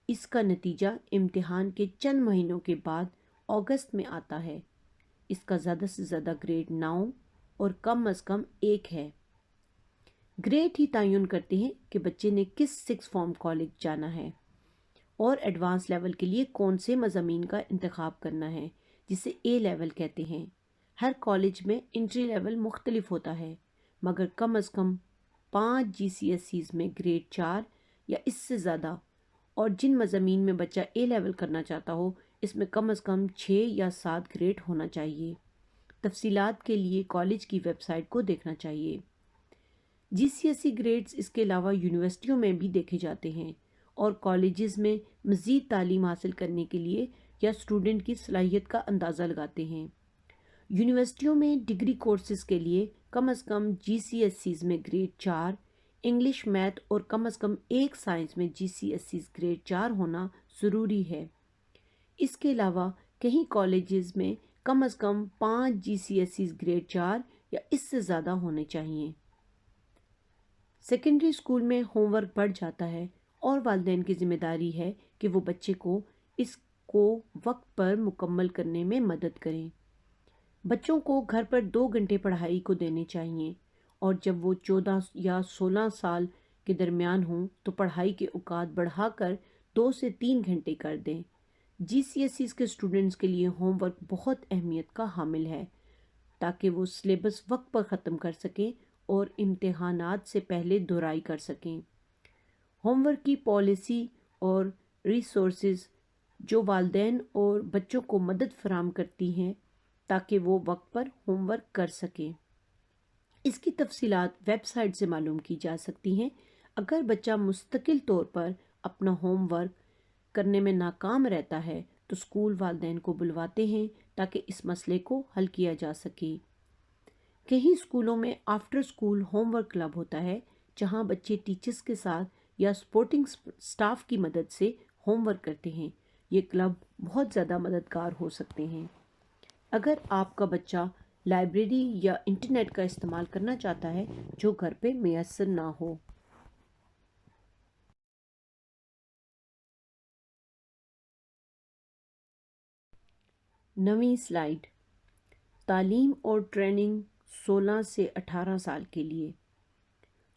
اس کا نتیجہ امتحان کے چند مہینوں کے بعد اگست میں آتا ہے۔ اس کا زیادہ سے زیادہ گریڈ 9 اور کم از کم 1 ہے۔ گریڈ ہی تعین کرتے ہیں کہ بچے نے کس 6 فارم کالج جانا ہے اور ایڈوانس لیول کے لیے کون سے مضامین کا انتخاب کرنا ہے، جسے A لیول کہتے ہیں۔ ہر کالج میں انٹری لیول مختلف ہوتا ہے، مگر کم از کم 5 GCSEs میں گریڈ 4 یا اس سے زیادہ، اور جن مضامین میں بچہ A لیول کرنا چاہتا ہو اس میں کم از کم 6 یا 7 گریڈ ہونا چاہیے۔ تفصیلات کے لیے کالج کی ویب سائٹ کو دیکھنا چاہیے۔ GCSE گریڈز اس کے علاوہ یونیورسٹیوں میں بھی دیکھے جاتے ہیں اور کالجز میں مزید تعلیم حاصل کرنے کے لیے یا اسٹوڈنٹ کی صلاحیت کا اندازہ لگاتے ہیں۔ یونیورسٹیوں میں ڈگری کورسز کے لیے کم از کم GCSEs میں گریڈ 4، انگلش میتھ اور کم از کم ایک سائنس میں GCSEs گریڈ 4 ہونا ضروری ہے۔ اس کے علاوہ کہیں کالجز میں کم از کم 5 GCSEs گریڈ 4 یا اس سے زیادہ ہونے چاہیے۔ سیکنڈری اسکول میں ہوم ورک بڑھ جاتا ہے اور والدین کی ذمہ داری ہے کہ وہ بچے کو اس کو وقت پر مکمل کرنے میں مدد کریں۔ بچوں کو گھر پر 2 گھنٹے پڑھائی کو دینے چاہیے اور جب وہ 14 یا 16 سال کے درمیان ہوں تو پڑھائی کے اوقات بڑھا کر 2 سے 3 گھنٹے کر دیں۔ GCSEs کے اسٹوڈنٹس کے لیے ہوم ورک بہت اہمیت کا حامل ہے تاکہ وہ سلیبس وقت پر ختم کر سکیں اور امتحانات سے پہلے دہرائی کر سکیں۔ ہوم ورک کی پالیسی اور ریسورسز جو والدین اور بچوں کو مدد فراہم کرتی ہیں تاکہ وہ وقت پر ہوم ورک کر سکیں۔ اس کی تفصیلات ویب سائٹ سے معلوم کی جا سکتی ہیں۔ اگر بچہ مستقل طور پر اپنا ہوم ورک کرنے میں ناکام رہتا ہے تو اسکول والدین کو بلواتے ہیں تاکہ اس مسئلے کو حل کیا جا سکے۔ کئی اسکولوں میں after school home work club ہوتا ہے جہاں بچے ٹیچرز کے ساتھ یا سپورٹنگ سٹاف کی مدد سے ہوم ورک کرتے ہیں۔ یہ کلب بہت زیادہ مددگار ہو سکتے ہیں۔ اگر آپ کا بچہ لائبریری یا انٹرنیٹ کا استعمال کرنا چاہتا ہے جو گھر پہ میسر نہ ہو۔ نویں سلائیڈ، تعلیم اور ٹریننگ 16 سے 18 سال کے لیے۔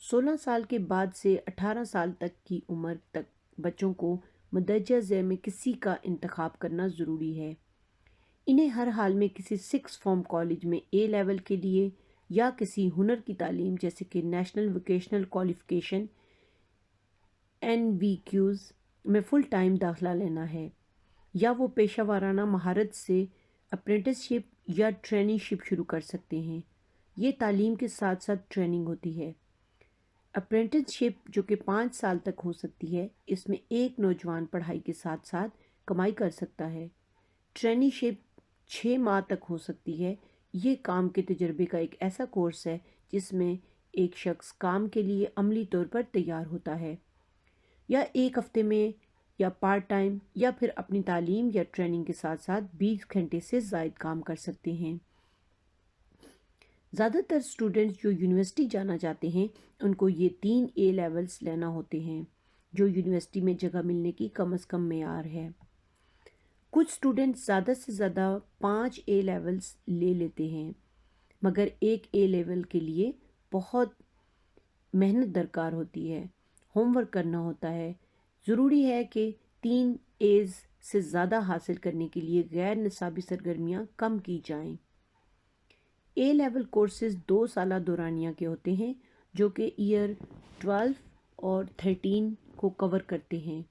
16 سال کے بعد سے 18 سال تک کی عمر تک بچوں کو مندرجہ ذیل میں کسی کا انتخاب کرنا ضروری ہے۔ انہیں ہر حال میں کسی 6 فارم کالج میں A لیول کے لیے یا کسی ہنر کی تعلیم جیسے کہ نیشنل ووکیشنل کوالیفیکیشن NVQs میں فل ٹائم داخلہ لینا ہے، یا وہ پیشہ ورانہ مہارت سے اپرینٹس شپ یا ٹریننگ شپ شروع کر سکتے ہیں۔ یہ تعلیم کے ساتھ ساتھ ٹریننگ ہوتی ہے۔ اپرینٹس شپ جو کہ 5 سال تک ہو سکتی ہے، اس میں ایک نوجوان پڑھائی کے ساتھ ساتھ کمائی کر سکتا ہے۔ ٹریننگ شپ 6 ماہ تک ہو سکتی ہے۔ یہ کام کے تجربے کا ایک ایسا کورس ہے جس میں ایک شخص کام کے لیے عملی طور پر تیار ہوتا ہے، یا ایک ہفتے میں یا پارٹ ٹائم یا پھر اپنی تعلیم یا ٹریننگ کے ساتھ ساتھ 20 گھنٹے سے زائد کام کر سکتے ہیں۔ زیادہ تر اسٹوڈنٹس جو یونیورسٹی جانا چاہتے ہیں ان کو یہ 3 A لیولز لینا ہوتے ہیں جو یونیورسٹی میں جگہ ملنے کی کم از کم معیار ہے۔ کچھ اسٹوڈنٹس زیادہ سے زیادہ 5 A لیولز لے لیتے ہیں، مگر ایک A لیول کے لیے بہت محنت درکار ہوتی ہے، ہوم ورک کرنا ہوتا ہے۔ ضروری ہے کہ 3 A's سے زیادہ حاصل کرنے کے لیے غیر نصابی سرگرمیاں کم کی جائیں۔ A لیول کورسز 2 سالہ دورانیہ کے ہوتے ہیں جو کہ ایئر 12 اور 13 کو کور کرتے ہیں۔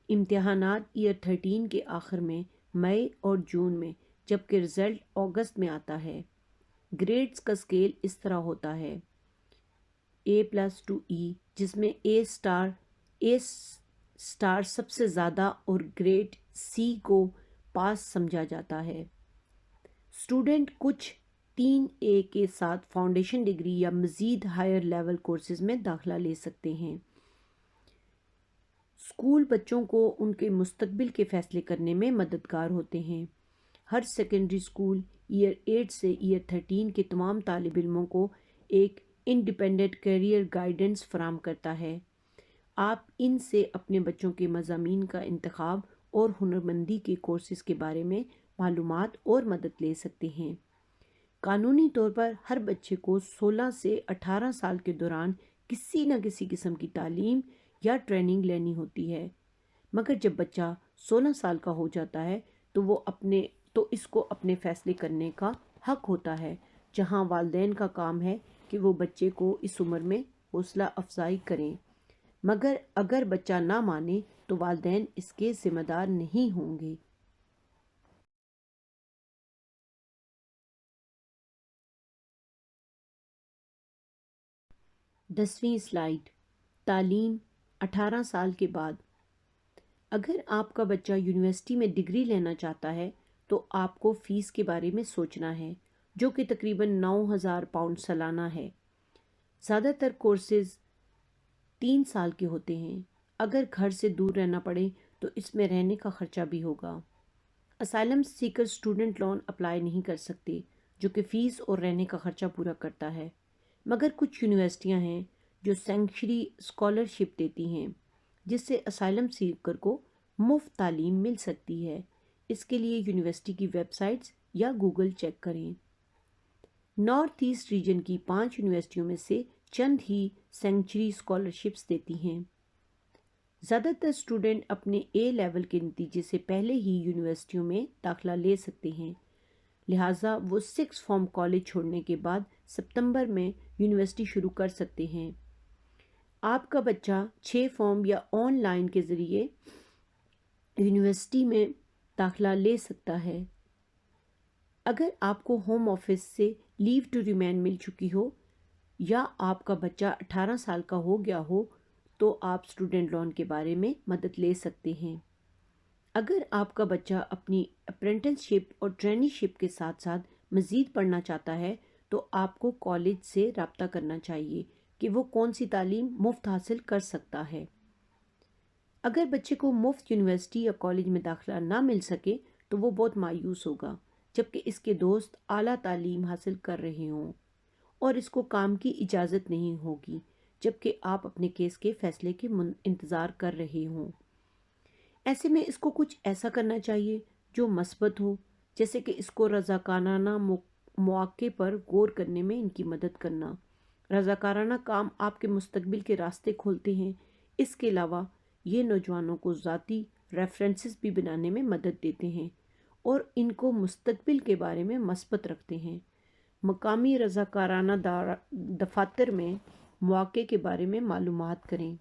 امتحانات ایئر 13 کے آخر میں مئی اور جون میں، جبکہ رزلٹ اگست میں آتا ہے۔ گریڈز کا اسکیل اس طرح ہوتا ہے: A+ to E، جس میں A اسٹار سب سے زیادہ اور گریڈ C کو پاس سمجھا جاتا ہے۔ اسٹوڈنٹ کچھ 3A کے ساتھ فاؤنڈیشن ڈگری یا مزید ہائر لیول کورسز میں داخلہ لے سکتے ہیں۔ اسکول بچوں کو ان کے مستقبل کے فیصلے کرنے میں مددگار ہوتے ہیں۔ ہر سیکنڈری اسکول ایئر 8 سے ایئر 13 کے تمام طالب علموں کو ایک انڈیپینڈنٹ کیریئر گائیڈنس فراہم کرتا ہے۔ آپ ان سے اپنے بچوں کے مضامین کا انتخاب اور ہنرمندی کے کورسز کے بارے میں معلومات اور مدد لے سکتے ہیں۔ قانونی طور پر ہر بچے کو 16 سے 18 سال کے دوران کسی نہ کسی قسم کی تعلیم یا ٹریننگ لینی ہوتی ہے، مگر جب بچہ 16 سال کا ہو جاتا ہے تو اس کو اپنے فیصلے کرنے کا حق ہوتا ہے، جہاں والدین کا کام ہے کہ وہ بچے کو اس عمر میں حوصلہ افزائی کریں، مگر اگر بچہ نہ مانے تو والدین اس کے ذمہ دار نہیں ہوں گے۔ دسویں سلائیڈ، تعلیم 18 سال کے بعد۔ اگر آپ کا بچہ یونیورسٹی میں ڈگری لینا چاہتا ہے تو آپ کو فیس کے بارے میں سوچنا ہے، جو کہ تقریباً 9,000 پاؤنڈ سالانہ ہے۔ زیادہ تر کورسز 3 سال کے ہوتے ہیں۔ اگر گھر سے دور رہنا پڑے تو اس میں رہنے کا خرچہ بھی ہوگا۔ Asylum seeker student loan apply نہیں کر سکتے، جو کہ فیس اور رہنے کا خرچہ پورا کرتا ہے، مگر کچھ یونیورسٹیاں ہیں جو سینکچری اسکالرشپ دیتی ہیں، جس سے اسائلم سیکر کو مفت تعلیم مل سکتی ہے۔ اس کے لیے یونیورسٹی کی ویب سائٹس یا گوگل چیک کریں۔ نارتھ ایسٹ ریجن کی 5 یونیورسٹیوں میں سے چند ہی سینکچری اسکالرشپس دیتی ہیں۔ زیادہ تر اسٹوڈنٹ اپنے اے لیول کے نتیجے سے پہلے ہی یونیورسٹیوں میں داخلہ لے سکتے ہیں، لہٰذا وہ 6 فارم کالج چھوڑنے کے بعد ستمبر میں یونیورسٹی شروع کر سکتے ہیں۔ آپ کا بچہ 6 فارم یا آن لائن کے ذریعے یونیورسٹی میں داخلہ لے سکتا ہے۔ اگر آپ کو ہوم آفس سے لیو ٹو ریمین مل چکی ہو یا آپ کا بچہ 18 سال کا ہو گیا ہو تو آپ اسٹوڈنٹ لون کے بارے میں مدد لے سکتے ہیں۔ اگر آپ کا بچہ اپنی اپرینٹس شپ اور ٹرینی شپ کے ساتھ ساتھ مزید پڑھنا چاہتا ہے تو آپ کو کالج سے رابطہ کرنا چاہیے کہ وہ کون سی تعلیم مفت حاصل کر سکتا ہے۔ اگر بچے کو مفت یونیورسٹی یا کالج میں داخلہ نہ مل سکے تو وہ بہت مایوس ہوگا، جبکہ اس کے دوست اعلیٰ تعلیم حاصل کر رہے ہوں اور اس کو کام کی اجازت نہیں ہوگی، جبکہ آپ اپنے کیس کے فیصلے کے انتظار کر رہے ہوں۔ ایسے میں اس کو کچھ ایسا کرنا چاہیے جو مثبت ہو، جیسے کہ اس کو رضاکارانہ مواقع پر غور کرنے میں ان کی مدد کرنا۔ رضاکارانہ کام آپ کے مستقبل کے راستے کھولتے ہیں۔ اس کے علاوہ یہ نوجوانوں کو ذاتی ریفرنسز بھی بنانے میں مدد دیتے ہیں اور ان کو مستقبل کے بارے میں مثبت رکھتے ہیں۔ مقامی رضاکارانہ دفاتر میں مواقع کے بارے میں معلومات کریں۔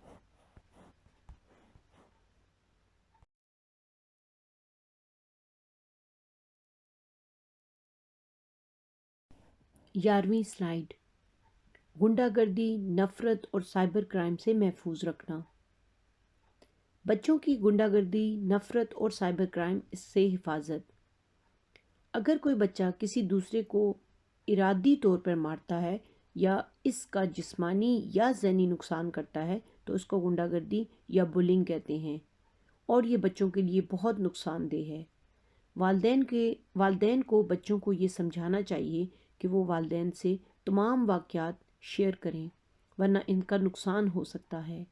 11ویں سلائیڈ، غنڈہ گردی، نفرت اور سائبر کرائم سے محفوظ رکھنا۔ بچوں کی غنڈہ گردی، نفرت اور سائبر کرائم سے حفاظت۔ اگر کوئی بچہ کسی دوسرے کو ارادی طور پر مارتا ہے یا اس کا جسمانی یا ذہنی نقصان کرتا ہے تو اس کو غنڈہ گردی یا بلنگ کہتے ہیں، اور یہ بچوں کے لیے بہت نقصان دہ ہے۔ والدین کو بچوں کو یہ سمجھانا چاہیے کہ وہ والدین سے تمام واقعات شیئر کریں، ورنہ ان کا نقصان ہو سکتا ہے۔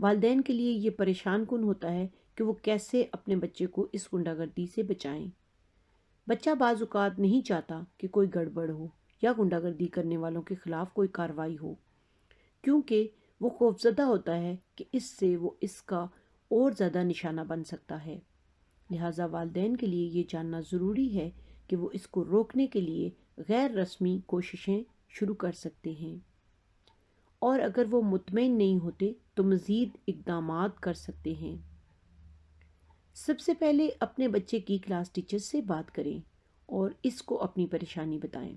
والدین کے لیے یہ پریشان کن ہوتا ہے کہ وہ کیسے اپنے بچے کو اس غنڈہ گردی سے بچائیں۔ بچہ بعض اوقات نہیں چاہتا کہ کوئی گڑبڑ ہو یا غنڈہ گردی کرنے والوں کے خلاف کوئی کارروائی ہو، کیونکہ وہ خوفزدہ ہوتا ہے کہ اس سے وہ اس کا اور زیادہ نشانہ بن سکتا ہے۔ لہٰذا والدین کے لیے یہ جاننا ضروری ہے کہ وہ اس کو روکنے کے لیے غیر رسمی کوششیں شروع کر سکتے ہیں، اور اگر وہ مطمئن نہیں ہوتے تو مزید اقدامات کر سکتے ہیں۔ سب سے پہلے اپنے بچے کی کلاس ٹیچر سے بات کریں اور اس کو اپنی پریشانی بتائیں۔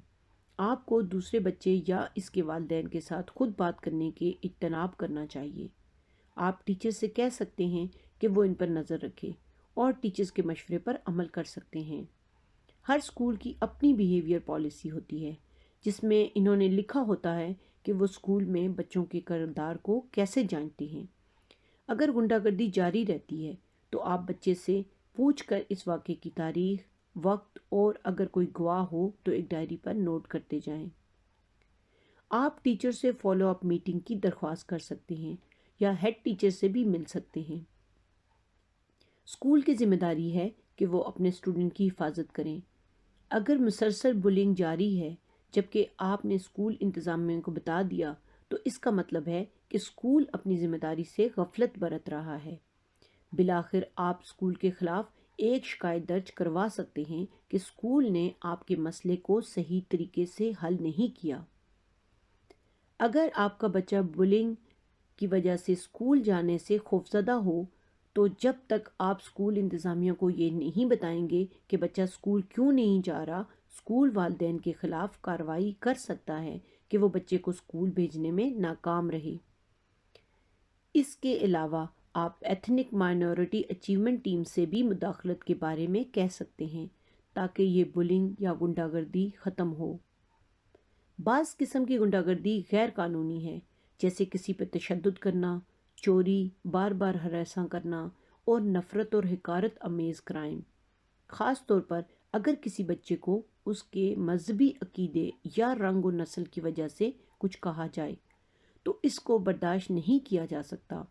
آپ کو دوسرے بچے یا اس کے والدین کے ساتھ خود بات کرنے کے اجتناب کرنا چاہیے۔ آپ ٹیچر سے کہہ سکتے ہیں کہ وہ ان پر نظر رکھے اور ٹیچرز کے مشورے پر عمل کر سکتے ہیں۔ ہر اسکول کی اپنی بیہیویئر پالیسی ہوتی ہے، جس میں انہوں نے لکھا ہوتا ہے کہ وہ اسکول میں بچوں کے کردار کو کیسے جانتے ہیں۔ اگر غنڈہ گردی جاری رہتی ہے تو آپ بچے سے پوچھ کر اس واقعے کی تاریخ، وقت اور اگر کوئی گواہ ہو تو ایک ڈائری پر نوٹ کرتے جائیں۔ آپ ٹیچر سے فالو اپ میٹنگ کی درخواست کر سکتے ہیں یا ہیڈ ٹیچر سے بھی مل سکتے ہیں۔ اسکول کی ذمہ داری ہے کہ وہ اپنے اسٹوڈنٹ کی حفاظت کریں۔ اگر مسلسل بلنگ جاری ہے جبکہ آپ نے اسکول انتظامیہ کو بتا دیا تو اس کا مطلب ہے کہ اسکول اپنی ذمہ داری سے غفلت برت رہا ہے۔ بالآخر آپ اسکول کے خلاف ایک شکایت درج کروا سکتے ہیں کہ اسکول نے آپ کے مسئلے کو صحیح طریقے سے حل نہیں کیا۔ اگر آپ کا بچہ بلنگ کی وجہ سے اسکول جانے سے خوفزدہ ہو تو جب تک آپ اسکول انتظامیہ کو یہ نہیں بتائیں گے کہ بچہ اسکول کیوں نہیں جا رہا، اسکول والدین کے خلاف کارروائی کر سکتا ہے کہ وہ بچے کو اسکول بھیجنے میں ناکام رہے۔ اس کے علاوہ آپ ایتھنک مائنورٹی اچیومنٹ ٹیم سے بھی مداخلت کے بارے میں کہہ سکتے ہیں تاکہ یہ بلنگ یا غنڈہ گردی ختم ہو۔ بعض قسم کی غنڈہ گردی غیر قانونی ہے، جیسے کسی پہ تشدد کرنا، چوری، بار بار ہراساں کرنا اور نفرت اور حقارت آمیز کرائم۔ خاص طور پر اگر کسی بچے کو اس کے مذہبی عقیدے یا رنگ و نسل کی وجہ سے کچھ کہا جائے تو اس کو برداشت نہیں کیا جا سکتا۔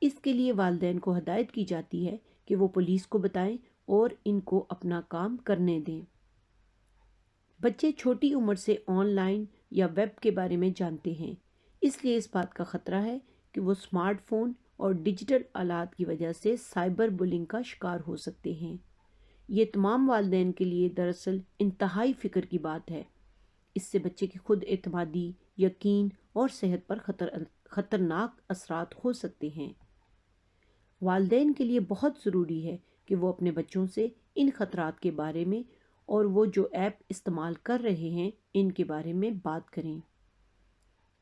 اس کے لیے والدین کو ہدایت کی جاتی ہے کہ وہ پولیس کو بتائیں اور ان کو اپنا کام کرنے دیں۔ بچے چھوٹی عمر سے آن لائن یا ویب کے بارے میں جانتے ہیں، اس لیے اس بات کا خطرہ ہے کہ وہ اسمارٹ فون اور ڈیجیٹل آلات کی وجہ سے سائبر بلنگ کا شکار ہو سکتے ہیں۔ یہ تمام والدین کے لیے دراصل انتہائی فکر کی بات ہے۔ اس سے بچے کی خود اعتمادی، یقین اور صحت پر خطرناک اثرات ہو سکتے ہیں۔ والدین کے لیے بہت ضروری ہے کہ وہ اپنے بچوں سے ان خطرات کے بارے میں اور وہ جو ایپ استعمال کر رہے ہیں ان کے بارے میں بات کریں۔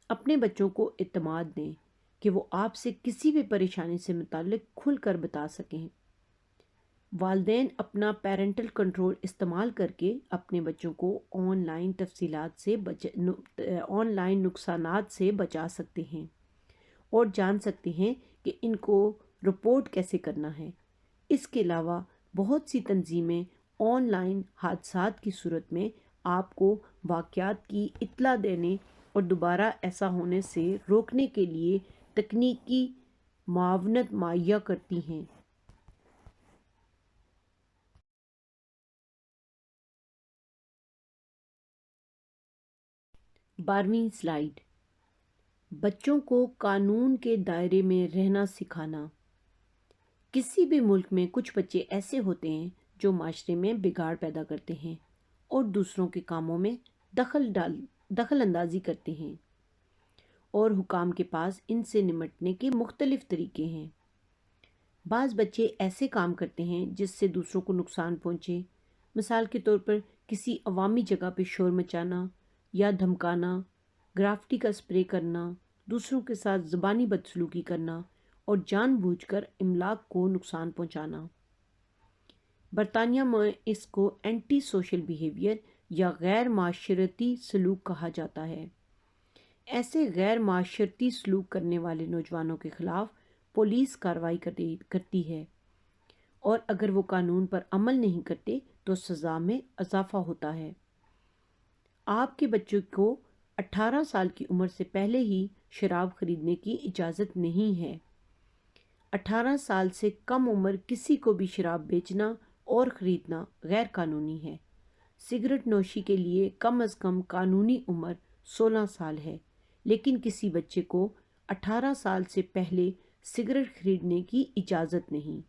اپنے بچوں کو اعتماد دیں کہ وہ آپ سے کسی بھی پریشانی سے متعلق کھل کر بتا سکیں۔ والدین اپنا پیرنٹل کنٹرول استعمال کر کے اپنے بچوں کو آن لائن نقصانات سے بچا سکتے ہیں اور جان سکتے ہیں کہ ان کو رپورٹ کیسے کرنا ہے۔ اس کے علاوہ بہت سی تنظیمیں آن لائن حادثات کی صورت میں آپ کو واقعات کی اطلاع دینے اور دوبارہ ایسا ہونے سے روکنے کے لیے تکنیکی معاونت مہیا کرتی ہیں۔ 12ویں سلائیڈ، بچوں کو قانون کے دائرے میں رہنا سکھانا۔ کسی بھی ملک میں کچھ بچے ایسے ہوتے ہیں جو معاشرے میں بگاڑ پیدا کرتے ہیں اور دوسروں کے کاموں میں دخل اندازی کرتے ہیں، اور حکام کے پاس ان سے نمٹنے کے مختلف طریقے ہیں۔ بعض بچے ایسے کام کرتے ہیں جس سے دوسروں کو نقصان پہنچے، مثال کے طور پر کسی عوامی جگہ پہ شور مچانا یا دھمکانا، گرافٹی کا اسپرے کرنا، دوسروں کے ساتھ زبانی بدسلوکی کرنا اور جان بوجھ کر املاک کو نقصان پہنچانا۔ برطانیہ میں اس کو اینٹی سوشل بیہیویئر یا غیر معاشرتی سلوک کہا جاتا ہے۔ ایسے غیر معاشرتی سلوک کرنے والے نوجوانوں کے خلاف پولیس کارروائی کرتی ہے، اور اگر وہ قانون پر عمل نہیں کرتے تو سزا میں اضافہ ہوتا ہے۔ آپ کے بچوں کو 18 سال کی عمر سے پہلے ہی شراب خریدنے کی اجازت نہیں ہے۔ 18 سال سے کم عمر کسی کو بھی شراب بیچنا اور خریدنا غیر قانونی ہے۔ سگریٹ نوشی کے لیے کم از کم قانونی عمر 16 سال ہے، لیکن کسی بچے کو 18 سال سے پہلے سگریٹ خریدنے کی اجازت نہیں،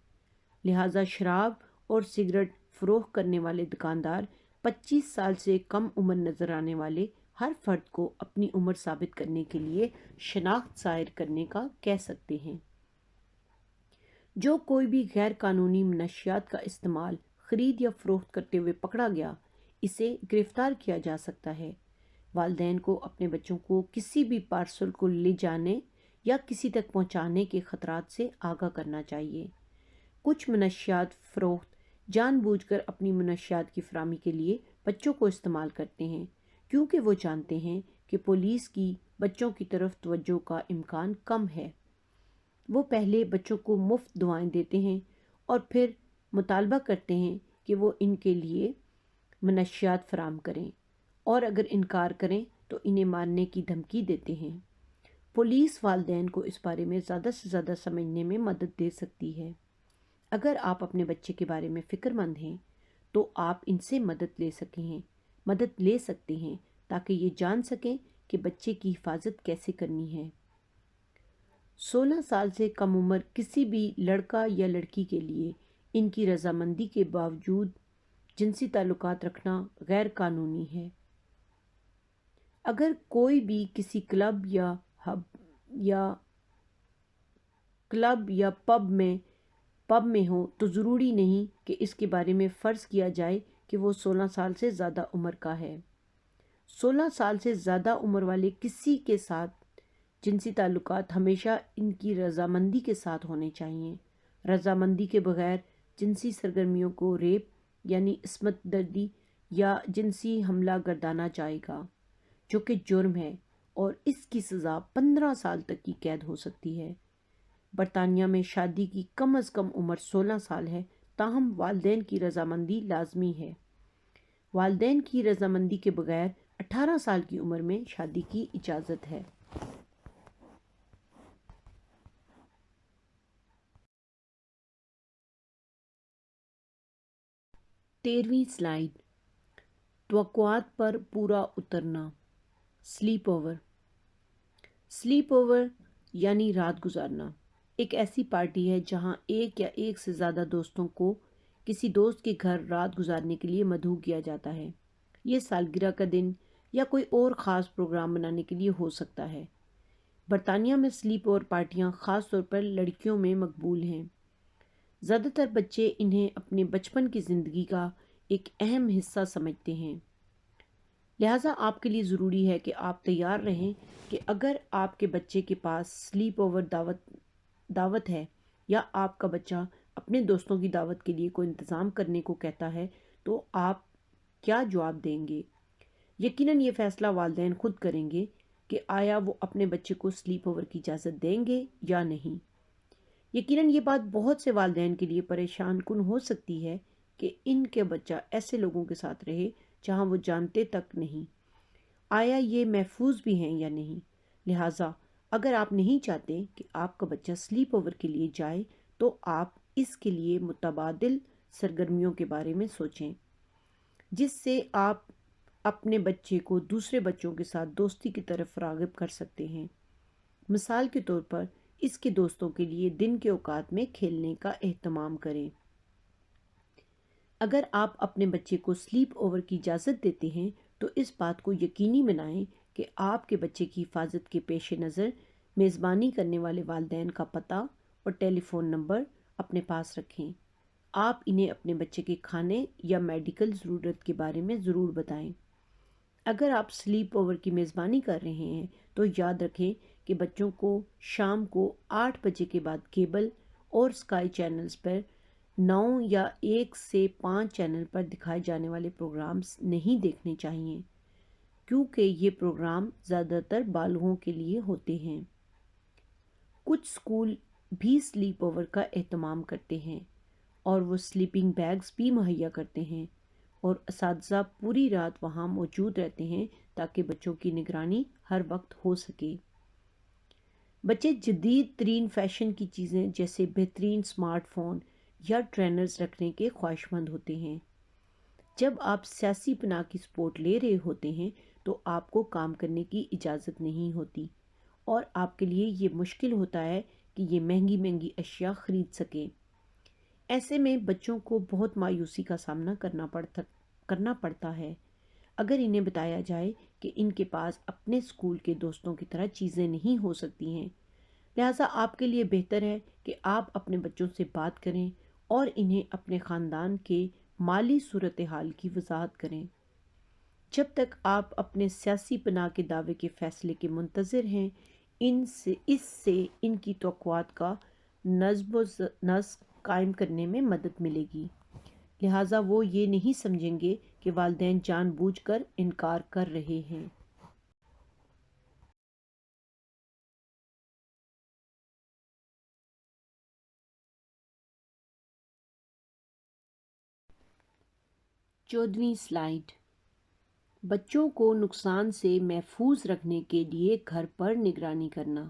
لہٰذا شراب اور سگریٹ فروخت کرنے والے دکاندار 25 سال سے کم عمر نظر آنے والے ہر فرد کو اپنی عمر ثابت کرنے کے لیے شناخت ظاہر کرنے کا کہہ سکتے ہیں۔ جو کوئی بھی غیر قانونی منشیات کا استعمال، خرید یا فروخت کرتے ہوئے پکڑا گیا، اسے گرفتار کیا جا سکتا ہے۔ والدین کو اپنے بچوں کو کسی بھی پارسل کو لے جانے یا کسی تک پہنچانے کے خطرات سے آگاہ کرنا چاہیے۔ کچھ منشیات فروخت جان بوجھ کر اپنی منشیات کی فراہمی کے لیے بچوں کو استعمال کرتے ہیں، کیونکہ وہ جانتے ہیں کہ پولیس کی بچوں کی طرف توجہ کا امکان کم ہے۔ وہ پہلے بچوں کو مفت دوائیں دیتے ہیں اور پھر مطالبہ کرتے ہیں کہ وہ ان کے لیے منشیات فراہم کریں، اور اگر انکار کریں تو انہیں مارنے کی دھمکی دیتے ہیں۔ پولیس والدین کو اس بارے میں زیادہ سے زیادہ سمجھنے میں مدد دے سکتی ہے۔ اگر آپ اپنے بچے کے بارے میں فکر مند ہیں تو آپ ان سے مدد لے سکتے ہیں تاکہ یہ جان سکیں کہ بچے کی حفاظت کیسے کرنی ہے۔ 16 سال سے کم عمر کسی بھی لڑکا یا لڑکی کے لیے ان کی رضامندی کے باوجود جنسی تعلقات رکھنا غیر قانونی ہے۔ اگر کوئی بھی کسی کلب یا پب میں ہو تو ضروری نہیں کہ اس کے بارے میں فرض کیا جائے کہ وہ 16 سال سے زیادہ عمر کا ہے۔ 16 سال سے زیادہ عمر والے کسی کے ساتھ جنسی تعلقات ہمیشہ ان کی رضامندی کے ساتھ ہونے چاہیے۔ رضامندی کے بغیر جنسی سرگرمیوں کو ریپ یعنی عصمت دردی یا جنسی حملہ گردانا جائے گا، جو کہ جرم ہے اور اس کی سزا 15 سال تک کی قید ہو سکتی ہے۔ برطانیہ میں شادی کی کم از کم عمر 16 سال ہے، تاہم والدین کی رضامندی لازمی ہے۔ والدین کی رضامندی کے بغیر 18 سال کی عمر میں شادی کی اجازت ہے۔ 13ویں سلائیڈ، توقعات پر پورا اترنا، سلیپ اوور۔ سلیپ اوور یعنی رات گزارنا ایک ایسی پارٹی ہے جہاں ایک یا ایک سے زیادہ دوستوں کو کسی دوست کے گھر رات گزارنے کے لیے مدعو کیا جاتا ہے۔ یہ سالگرہ کا دن یا کوئی اور خاص پروگرام منانے کے لیے ہو سکتا ہے۔ برطانیہ میں سلیپ اوور پارٹیاں خاص طور پر لڑکیوں میں مقبول ہیں۔ زیادہ تر بچے انہیں اپنے بچپن کی زندگی کا ایک اہم حصہ سمجھتے ہیں، لہٰذا آپ کے لیے ضروری ہے کہ آپ تیار رہیں کہ اگر آپ کے بچے کے پاس سلیپ اوور دعوت ہے یا آپ کا بچہ اپنے دوستوں کی دعوت کے لیے کوئی انتظام کرنے کو کہتا ہے تو آپ کیا جواب دیں گے۔ یقیناً یہ فیصلہ والدین خود کریں گے کہ آیا وہ اپنے بچے کو سلیپ اوور کی اجازت دیں گے یا نہیں۔ یقیناً یہ بات بہت سے والدین کے لیے پریشان کن ہو سکتی ہے کہ ان کے بچہ ایسے لوگوں کے ساتھ رہے جہاں وہ جانتے تک نہیں آیا یہ محفوظ بھی ہیں یا نہیں۔ لہٰذا اگر آپ نہیں چاہتے کہ آپ کا بچہ سلیپ اوور کے لیے جائے تو آپ اس کے لیے متبادل سرگرمیوں کے بارے میں سوچیں جس سے آپ اپنے بچے کو دوسرے بچوں کے ساتھ دوستی کی طرف راغب کر سکتے ہیں۔ مثال کے طور پر اس کے دوستوں کے لیے دن کے اوقات میں کھیلنے کا اہتمام کریں۔ اگر آپ اپنے بچے کو سلیپ اوور کی اجازت دیتے ہیں تو اس بات کو یقینی بنائیں کہ آپ کے بچے کی حفاظت کے پیش نظر میزبانی کرنے والے والدین کا پتہ اور ٹیلی فون نمبر اپنے پاس رکھیں۔ آپ انہیں اپنے بچے کے کھانے یا میڈیکل ضرورت کے بارے میں ضرور بتائیں۔ اگر آپ سلیپ اوور کی میزبانی کر رہے ہیں تو یاد رکھیں کہ بچوں کو شام کو 8 بجے کے بعد کیبل اور اسکائی چینلز پر 9 یا 1 سے 5 چینل پر دکھائے جانے والے پروگرامز نہیں دیکھنے چاہیے، کیونکہ یہ پروگرام زیادہ تر بالغوں کے لیے ہوتے ہیں۔ کچھ اسکول بھی سلیپ اوور کا اہتمام کرتے ہیں اور وہ سلیپنگ بیگز بھی مہیا کرتے ہیں اور اساتذہ پوری رات وہاں موجود رہتے ہیں تاکہ بچوں کی نگرانی ہر وقت ہو سکے۔ بچے جدید ترین فیشن کی چیزیں جیسے بہترین سمارٹ فون یا ٹرینرز رکھنے کے خواہش مند ہوتے ہیں۔ جب آپ سیاسی پناہ کی سپورٹ لے رہے ہوتے ہیں تو آپ کو کام کرنے کی اجازت نہیں ہوتی اور آپ کے لیے یہ مشکل ہوتا ہے کہ یہ مہنگی اشیاء خرید سکیں۔ ایسے میں بچوں کو بہت مایوسی کا سامنا کرنا پڑتا ہے اگر انہیں بتایا جائے کہ ان کے پاس اپنے اسکول کے دوستوں کی طرح چیزیں نہیں ہو سکتی ہیں۔ لہٰذا آپ کے لیے بہتر ہے کہ آپ اپنے بچوں سے بات کریں اور انہیں اپنے خاندان کے مالی صورتحال کی وضاحت کریں۔ جب تک آپ اپنے سیاسی پناہ کے دعوے کے فیصلے کے منتظر ہیں، اس سے ان کی توقعات کا نظم و نسق قائم کرنے میں مدد ملے گی، لہٰذا وہ یہ نہیں سمجھیں گے کہ والدین جان بوجھ کر انکار کر رہے ہیں۔ چودہویں سلائیڈ، بچوں کو نقصان سے محفوظ رکھنے کے لیے گھر پر نگرانی کرنا۔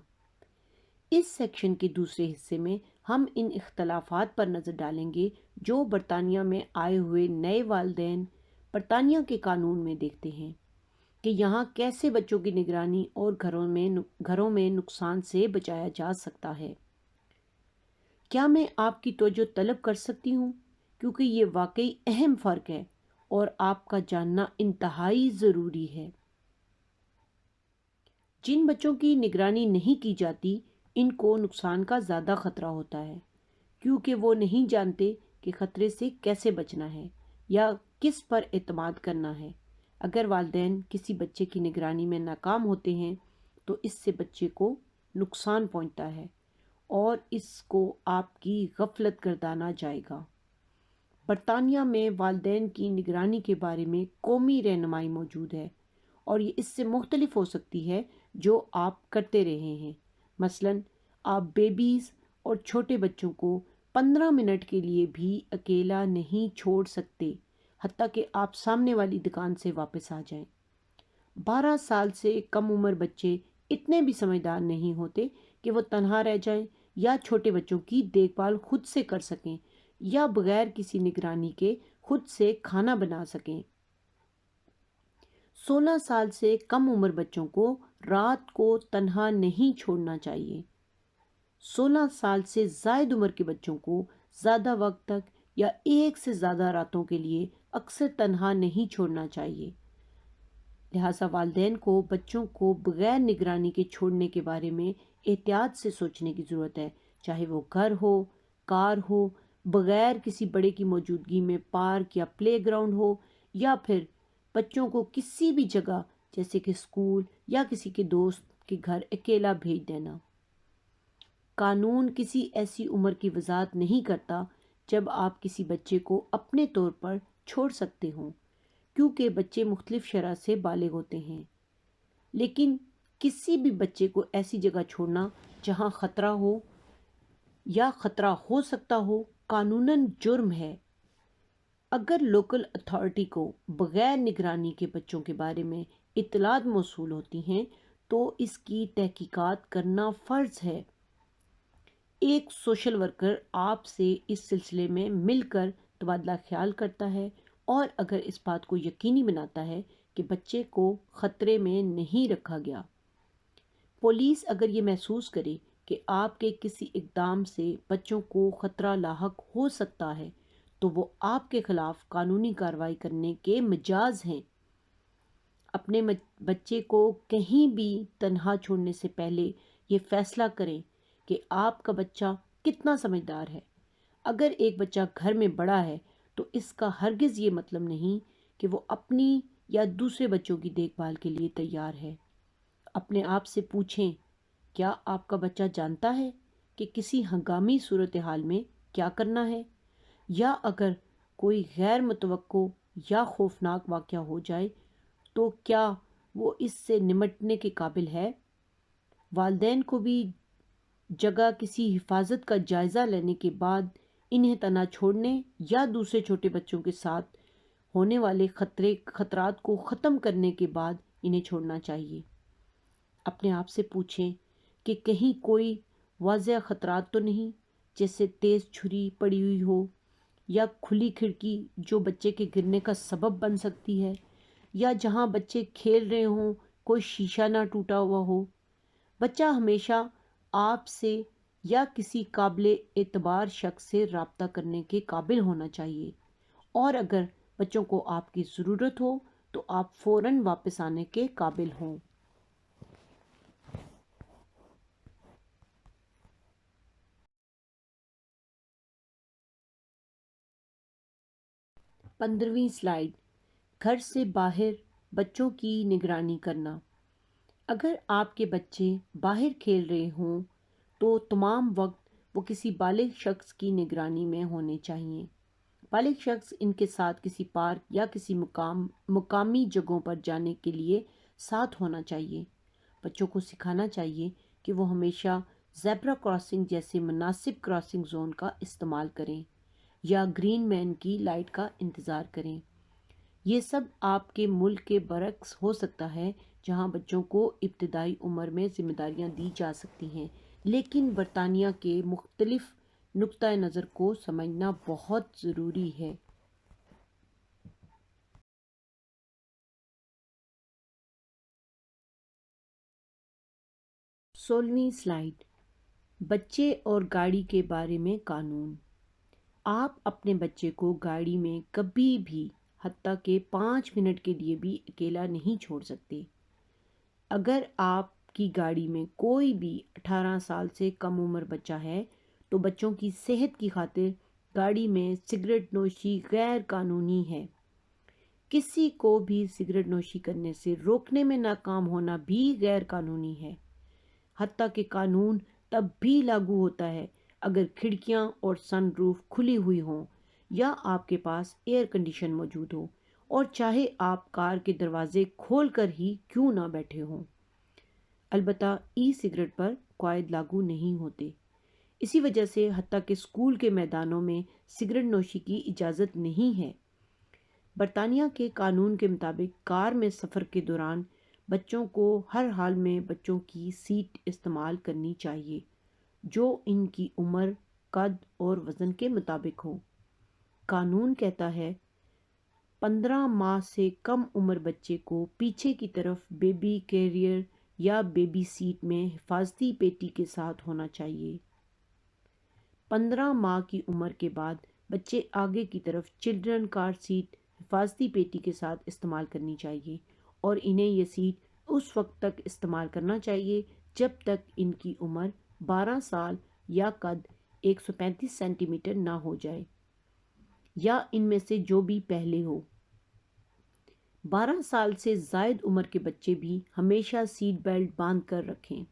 اس سیکشن کے دوسرے حصے میں ہم ان اختلافات پر نظر ڈالیں گے جو برطانیہ میں آئے ہوئے نئے والدین برطانیہ کے قانون میں دیکھتے ہیں کہ یہاں کیسے بچوں کی نگرانی اور گھروں میں نقصان سے بچایا جا سکتا ہے۔ کیا میں آپ کی توجہ طلب کر سکتی ہوں کیونکہ یہ واقعی اہم فرق ہے اور آپ کا جاننا انتہائی ضروری ہے۔ جن بچوں کی نگرانی نہیں کی جاتی ان کو نقصان کا زیادہ خطرہ ہوتا ہے کیونکہ وہ نہیں جانتے کہ خطرے سے کیسے بچنا ہے یا کس پر اعتماد کرنا ہے۔ اگر والدین کسی بچے کی نگرانی میں ناکام ہوتے ہیں تو اس سے بچے کو نقصان پہنچتا ہے اور اس کو آپ کی غفلت گردانا جائے گا۔ برطانیہ میں والدین کی نگرانی کے بارے میں قومی رہنمائی موجود ہے، اور یہ اس سے مختلف ہو سکتی ہے جو آپ کرتے رہے ہیں۔ مثلاً آپ بیبیز اور چھوٹے بچوں کو 15 منٹ کے لیے بھی اکیلا نہیں چھوڑ سکتے، حتیٰ کہ آپ سامنے والی دکان سے واپس آ جائیں۔ 12 سال سے کم عمر بچے اتنے بھی سمجھدار نہیں ہوتے کہ وہ تنہا رہ جائیں یا چھوٹے بچوں کی دیکھ بھال خود سے کر سکیں یا بغیر کسی نگرانی کے خود سے کھانا بنا سکیں۔ 16 سال سے کم عمر بچوں کو رات کو تنہا نہیں چھوڑنا چاہیے۔ 16 سال سے زائد عمر کے بچوں کو زیادہ وقت تک یا ایک سے زیادہ راتوں کے لیے اکثر تنہا نہیں چھوڑنا چاہیے۔ لہٰذا والدین کو بچوں کو بغیر نگرانی کے چھوڑنے کے بارے میں احتیاط سے سوچنے کی ضرورت ہے، چاہے وہ گھر ہو، کار ہو، بغیر کسی بڑے کی موجودگی میں پارک یا پلے گراؤنڈ ہو، یا پھر بچوں کو کسی بھی جگہ جیسے کہ اسکول یا کسی کے دوست کے گھر اکیلا بھیج دینا۔ قانون کسی ایسی عمر کی وضاحت نہیں کرتا جب آپ کسی بچے کو اپنے طور پر چھوڑ سکتے ہوں، کیونکہ بچے مختلف شرح سے بالغ ہوتے ہیں، لیکن کسی بھی بچے کو ایسی جگہ چھوڑنا جہاں خطرہ ہو یا خطرہ ہو سکتا ہو قانوناً جرم ہے۔ اگر لوکل اتھارٹی کو بغیر نگرانی کے بچوں کے بارے میں اطلاعات موصول ہوتی ہیں تو اس کی تحقیقات کرنا فرض ہے۔ ایک سوشل ورکر آپ سے اس سلسلے میں مل کر تبادلہ خیال کرتا ہے، اور اگر اس بات کو یقینی بناتا ہے کہ بچے کو خطرے میں نہیں رکھا گیا۔ پولیس اگر یہ محسوس کرے کہ آپ کے کسی اقدام سے بچوں کو خطرہ لاحق ہو سکتا ہے تو وہ آپ کے خلاف قانونی کارروائی کرنے کے مجاز ہیں۔ اپنے بچے کو کہیں بھی تنہا چھوڑنے سے پہلے یہ فیصلہ کریں کہ آپ کا بچہ کتنا سمجھدار ہے۔ اگر ایک بچہ گھر میں بڑا ہے تو اس کا ہرگز یہ مطلب نہیں کہ وہ اپنی یا دوسرے بچوں کی دیکھ بھال کے لیے تیار ہے۔ اپنے آپ سے پوچھیں، کیا آپ کا بچہ جانتا ہے کہ کسی ہنگامی صورتحال میں کیا کرنا ہے؟ یا اگر کوئی غیر متوقع یا خوفناک واقعہ ہو جائے تو کیا وہ اس سے نمٹنے کے قابل ہے؟ والدین کو بھی جگہ کسی حفاظت کا جائزہ لینے کے بعد انہیں تنہا چھوڑنے یا دوسرے چھوٹے بچوں کے ساتھ ہونے والے خطرات کو ختم کرنے کے بعد انہیں چھوڑنا چاہیے۔ اپنے آپ سے پوچھیں کہ کہیں کوئی واضح خطرات تو نہیں، جیسے تیز چھری پڑی ہوئی ہو یا کھلی کھڑکی جو بچے کے گرنے کا سبب بن سکتی ہے، یا جہاں بچے کھیل رہے ہوں کوئی شیشہ نہ ٹوٹا ہوا ہو۔ بچہ ہمیشہ آپ سے یا کسی قابل اعتبار شخص سے رابطہ کرنے کے قابل ہونا چاہیے، اور اگر بچوں کو آپ کی ضرورت ہو تو آپ فوراً واپس آنے کے قابل ہوں۔ 15ویں سلائیڈ، گھر سے باہر بچوں کی نگرانی کرنا۔ اگر آپ کے بچے باہر کھیل رہے ہوں تو تمام وقت وہ کسی بالغ شخص کی نگرانی میں ہونے چاہئیں۔ بالغ شخص ان کے ساتھ کسی پارک یا کسی مقامی جگہوں پر جانے کے لیے ساتھ ہونا چاہیے۔ بچوں کو سکھانا چاہیے کہ وہ ہمیشہ زیبرا کراسنگ جیسے مناسب کراسنگ زون کا استعمال کریں یا گرین مین کی لائٹ کا انتظار کریں۔ یہ سب آپ کے ملک کے برعکس ہو سکتا ہے جہاں بچوں کو ابتدائی عمر میں ذمہ داریاں دی جا سکتی ہیں، لیکن برطانیہ کے مختلف نقطۂ نظر کو سمجھنا بہت ضروری ہے۔ 16ویں سلائیڈ، بچے اور گاڑی کے بارے میں قانون۔ آپ اپنے بچے کو گاڑی میں کبھی بھی حتیٰ کہ 5 منٹ کے لیے بھی اکیلا نہیں چھوڑ سکتے۔ اگر آپ کی گاڑی میں کوئی بھی 18 سال سے کم عمر بچہ ہے تو بچوں کی صحت کی خاطر گاڑی میں سگریٹ نوشی غیر قانونی ہے۔ کسی کو بھی سگریٹ نوشی کرنے سے روکنے میں ناکام ہونا بھی غیر قانونی ہے، حتیٰ کہ قانون تب بھی لاگو ہوتا ہے اگر کھڑکیاں اور سن روف کھلی ہوئی ہوں یا آپ کے پاس ایئر کنڈیشن موجود ہو، اور چاہے آپ کار کے دروازے کھول کر ہی کیوں نہ بیٹھے ہوں۔ البتہ ای سگریٹ پر قواعد لاگو نہیں ہوتے۔ اسی وجہ سے حتیٰ کہ اسکول کے میدانوں میں سگریٹ نوشی کی اجازت نہیں ہے۔ برطانیہ کے قانون کے مطابق کار میں سفر کے دوران بچوں کو ہر حال میں بچوں کی سیٹ استعمال کرنی چاہیے جو ان کی عمر، قد اور وزن کے مطابق ہو۔ قانون کہتا ہے 15 ماہ سے کم عمر بچے کو پیچھے کی طرف بیبی کیریئر یا بیبی سیٹ میں حفاظتی پیٹی کے ساتھ ہونا چاہیے۔ 15 ماہ کی عمر کے بعد بچے آگے کی طرف چلڈرن کار سیٹ حفاظتی پیٹی کے ساتھ استعمال کرنی چاہیے، اور انہیں یہ سیٹ اس وقت تک استعمال کرنا چاہیے جب تک ان کی عمر 12 سال یا قد 135 سینٹی میٹر نہ ہو جائے، یا ان میں سے جو بھی پہلے ہو۔ 12 سال سے زائد عمر کے بچے بھی ہمیشہ سیٹ بیلٹ باندھ کر رکھیں۔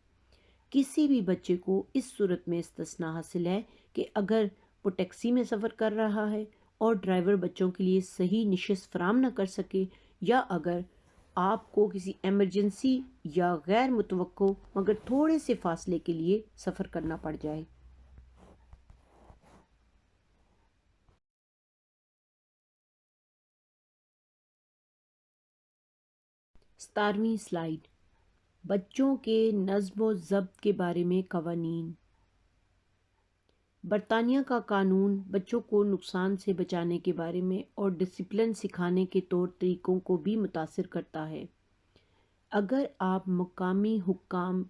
کسی بھی بچے کو اس صورت میں استثناء حاصل ہے کہ اگر وہ ٹیکسی میں سفر کر رہا ہے اور ڈرائیور بچوں کے لیے صحیح نشست فراہم نہ کر سکے، یا اگر آپ کو کسی ایمرجنسی یا غیر متوقع مگر تھوڑے سے فاصلے کے لیے سفر کرنا پڑ جائے۔ 17ویں سلائیڈ، بچوں کے نظم و ضبط کے بارے میں قوانین۔ برطانیہ کا قانون بچوں کو نقصان سے بچانے کے بارے میں اور ڈسپلن سکھانے کے طور طریقوں کو بھی متاثر کرتا ہے۔ اگر آپ مقامی حکام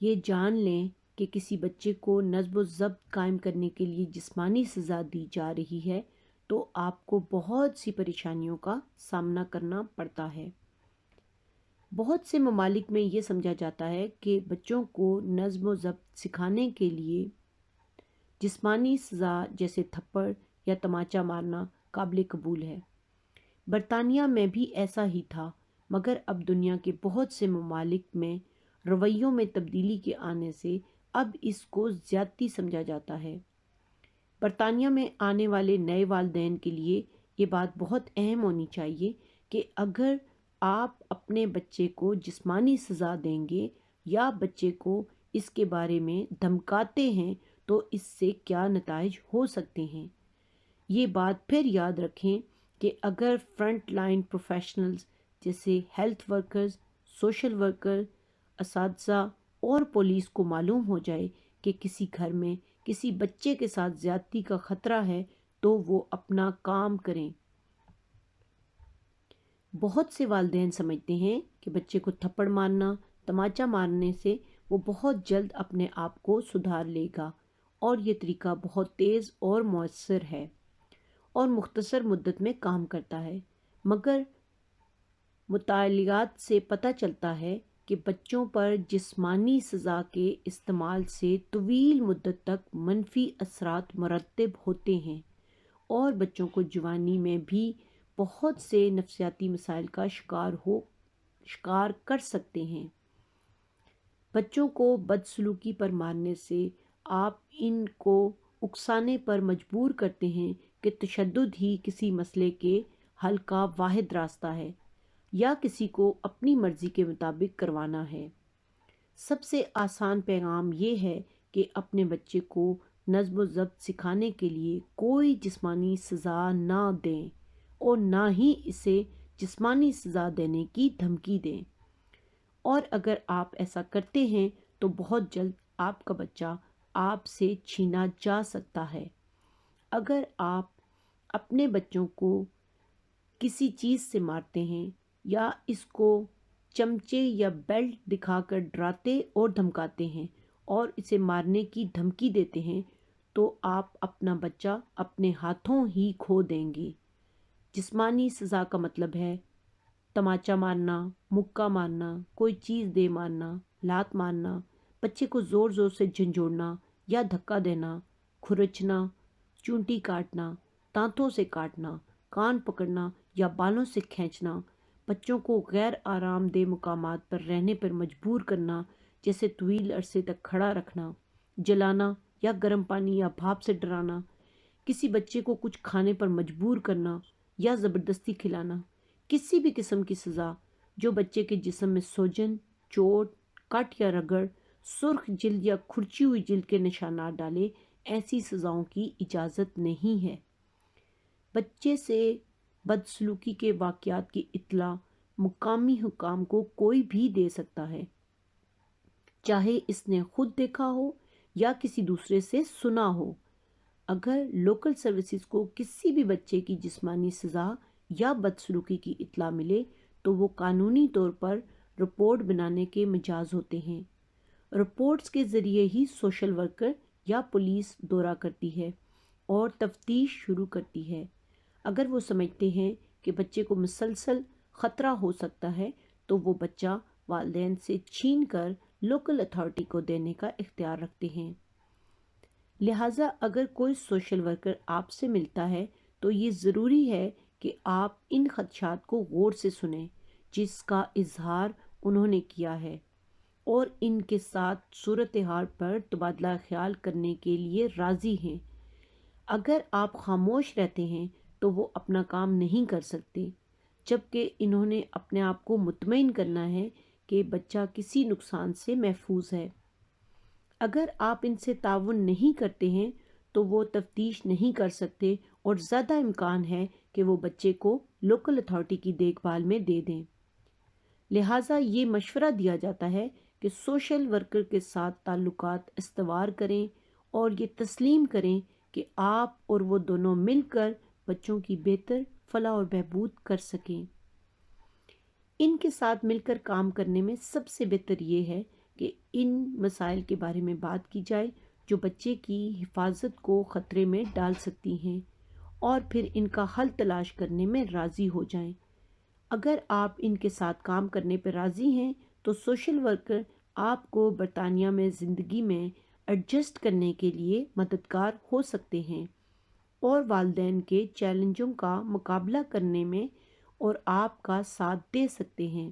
یہ جان لیں کہ کسی بچے کو نظم و ضبط قائم کرنے کے لیے جسمانی سزا دی جا رہی ہے تو آپ کو بہت سی پریشانیوں کا سامنا کرنا پڑتا ہے۔ بہت سے ممالک میں یہ سمجھا جاتا ہے کہ بچوں کو نظم و ضبط سکھانے کے لیے جسمانی سزا جیسے تھپڑ یا تماچا مارنا قابل قبول ہے۔ برطانیہ میں بھی ایسا ہی تھا، مگر اب دنیا کے بہت سے ممالک میں رویوں میں تبدیلی کے آنے سے اب اس کو زیادتی سمجھا جاتا ہے۔ برطانیہ میں آنے والے نئے والدین کے لیے یہ بات بہت اہم ہونی چاہیے کہ اگر آپ اپنے بچے کو جسمانی سزا دیں گے یا بچے کو اس کے بارے میں دھمکاتے ہیں تو اس سے کیا نتائج ہو سکتے ہیں۔ یہ بات پھر یاد رکھیں کہ اگر فرنٹ لائن پروفیشنلز جیسے ہیلتھ ورکرز، سوشل ورکر، اساتذہ اور پولیس کو معلوم ہو جائے کہ کسی گھر میں کسی بچے کے ساتھ زیادتی کا خطرہ ہے تو وہ اپنا کام کریں۔ بہت سے والدین سمجھتے ہیں کہ بچے کو تھپڑ مارنا، تماچا مارنے سے وہ بہت جلد اپنے آپ کو سدھار لے گا، اور یہ طریقہ بہت تیز اور مؤثر ہے اور مختصر مدت میں کام کرتا ہے، مگر مطالعات سے پتہ چلتا ہے کہ بچوں پر جسمانی سزا کے استعمال سے طویل مدت تک منفی اثرات مرتب ہوتے ہیں اور بچوں کو جوانی میں بھی بہت سے نفسیاتی مسائل کا شکار کر سکتے ہیں۔ بچوں کو بدسلوکی پر مارنے سے آپ ان کو اکسانے پر مجبور کرتے ہیں کہ تشدد ہی کسی مسئلے کے حل کا واحد راستہ ہے یا کسی کو اپنی مرضی کے مطابق کروانا ہے۔ سب سے آسان پیغام یہ ہے کہ اپنے بچے کو نظم و ضبط سکھانے کے لیے کوئی جسمانی سزا نہ دیں اور نہ ہی اسے جسمانی سزا دینے کی دھمکی دیں، اور اگر آپ ایسا کرتے ہیں تو بہت جلد آپ کا بچہ آپ سے چھینا جا سکتا ہے۔ اگر آپ اپنے بچوں کو کسی چیز سے مارتے ہیں یا اس کو چمچے یا بیلٹ دکھا کر ڈراتے اور دھمکاتے ہیں اور اسے مارنے کی دھمکی دیتے ہیں تو آپ اپنا بچہ اپنے ہاتھوں ہی کھو دیں گے۔ جسمانی سزا کا مطلب ہے تماچا مارنا، مکہ مارنا، کوئی چیز دے مارنا، لات مارنا، بچے کو زور زور سے جھنجھوڑنا یا دھکا دینا، کھرچنا، چونٹی کاٹنا، دانتوں سے کاٹنا، کان پکڑنا یا بالوں سے کھینچنا، بچوں کو غیر آرام دہ مقامات پر رہنے پر مجبور کرنا جیسے طویل عرصے تک کھڑا رکھنا، جلانا یا گرم پانی یا بھاپ سے ڈرانا، کسی بچے کو کچھ کھانے پر مجبور کرنا یا زبردستی کھلانا، کسی بھی قسم کی سزا جو بچے کے جسم میں سوجن، چوٹ، کٹ یا رگڑ، سرخ جلد یا کھرچی ہوئی جلد کے نشانات ڈالے، ایسی سزاؤں کی اجازت نہیں ہے۔ بچے سے بدسلوکی کے واقعات کی اطلاع مقامی حکام کو کوئی بھی دے سکتا ہے، چاہے اس نے خود دیکھا ہو یا کسی دوسرے سے سنا ہو۔ اگر لوکل سروسز کو کسی بھی بچے کی جسمانی سزا یا بدسلوکی کی اطلاع ملے تو وہ قانونی طور پر رپورٹ بنانے کے مجاز ہوتے ہیں۔ رپورٹس کے ذریعے ہی سوشل ورکر یا پولیس دورہ کرتی ہے اور تفتیش شروع کرتی ہے۔ اگر وہ سمجھتے ہیں کہ بچے کو مسلسل خطرہ ہو سکتا ہے تو وہ بچہ والدین سے چھین کر لوکل اتھارٹی کو دینے کا اختیار رکھتے ہیں۔ لہٰذا اگر کوئی سوشل ورکر آپ سے ملتا ہے تو یہ ضروری ہے کہ آپ ان خدشات کو غور سے سنیں جس کا اظہار انہوں نے کیا ہے، اور ان کے ساتھ صورتحال پر تبادلہ خیال کرنے کے لیے راضی ہیں۔ اگر آپ خاموش رہتے ہیں تو وہ اپنا کام نہیں کر سکتے، جبکہ انہوں نے اپنے آپ کو مطمئن کرنا ہے کہ بچہ کسی نقصان سے محفوظ ہے۔ اگر آپ ان سے تعاون نہیں کرتے ہیں تو وہ تفتیش نہیں کر سکتے اور زیادہ امکان ہے کہ وہ بچے کو لوکل اتھارٹی کی دیکھ بھال میں دے دیں۔ لہٰذا یہ مشورہ دیا جاتا ہے کہ سوشل ورکر کے ساتھ تعلقات استوار کریں اور یہ تسلیم کریں کہ آپ اور وہ دونوں مل کر بچوں کی بہتر فلاح اور بہبود کر سکیں۔ ان کے ساتھ مل کر کام کرنے میں سب سے بہتر یہ ہے کہ ان مسائل کے بارے میں بات کی جائے جو بچے کی حفاظت کو خطرے میں ڈال سکتی ہیں، اور پھر ان کا حل تلاش کرنے میں راضی ہو جائیں۔ اگر آپ ان کے ساتھ کام کرنے پر راضی ہیں تو سوشل ورکر آپ کو برطانیہ میں زندگی میں ایڈجسٹ کرنے کے لیے مددگار ہو سکتے ہیں اور والدین کے چیلنجوں کا مقابلہ کرنے میں اور آپ کا ساتھ دے سکتے ہیں۔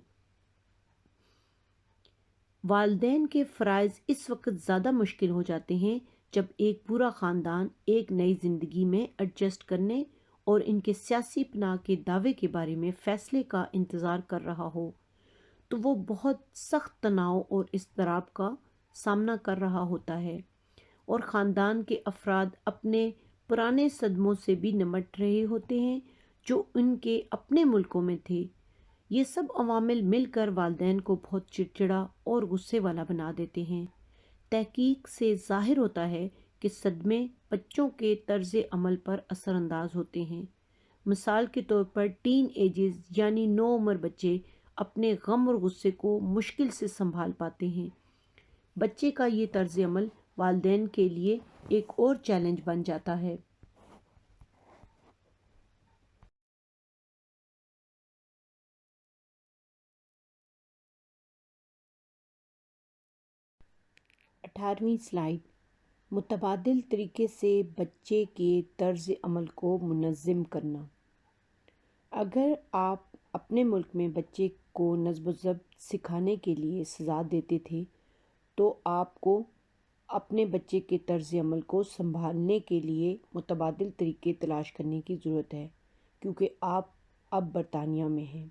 والدین کے فرائض اس وقت زیادہ مشکل ہو جاتے ہیں جب ایک پورا خاندان ایک نئی زندگی میں ایڈجسٹ کرنے اور ان کے سیاسی پناہ کے دعوے کے بارے میں فیصلے کا انتظار کر رہا ہو، تو وہ بہت سخت تناؤ اور اضطراب کا سامنا کر رہا ہوتا ہے، اور خاندان کے افراد اپنے پرانے صدموں سے بھی نمٹ رہے ہوتے ہیں جو ان کے اپنے ملکوں میں تھے۔ یہ سب عوامل مل کر والدین کو بہت چڑچڑا اور غصے والا بنا دیتے ہیں۔ تحقیق سے ظاہر ہوتا ہے کہ صدمے بچوں کے طرز عمل پر اثر انداز ہوتے ہیں۔ مثال کے طور پر ٹین ایجز یعنی نوعمر بچے اپنے غم اور غصے کو مشکل سے سنبھال پاتے ہیں۔ بچے کا یہ طرز عمل والدین کے لیے ایک اور چیلنج بن جاتا ہے۔ 18ویں سلائیڈ، متبادل طریقے سے بچے کے طرز عمل کو منظم کرنا۔ اگر آپ اپنے ملک میں بچے کو نظم و ضبط سکھانے کے لیے سزا دیتے تھے تو آپ کو اپنے بچے کے طرز عمل کو سنبھالنے کے لیے متبادل طریقے تلاش کرنے کی ضرورت ہے، کیونکہ آپ اب برطانیہ میں ہیں۔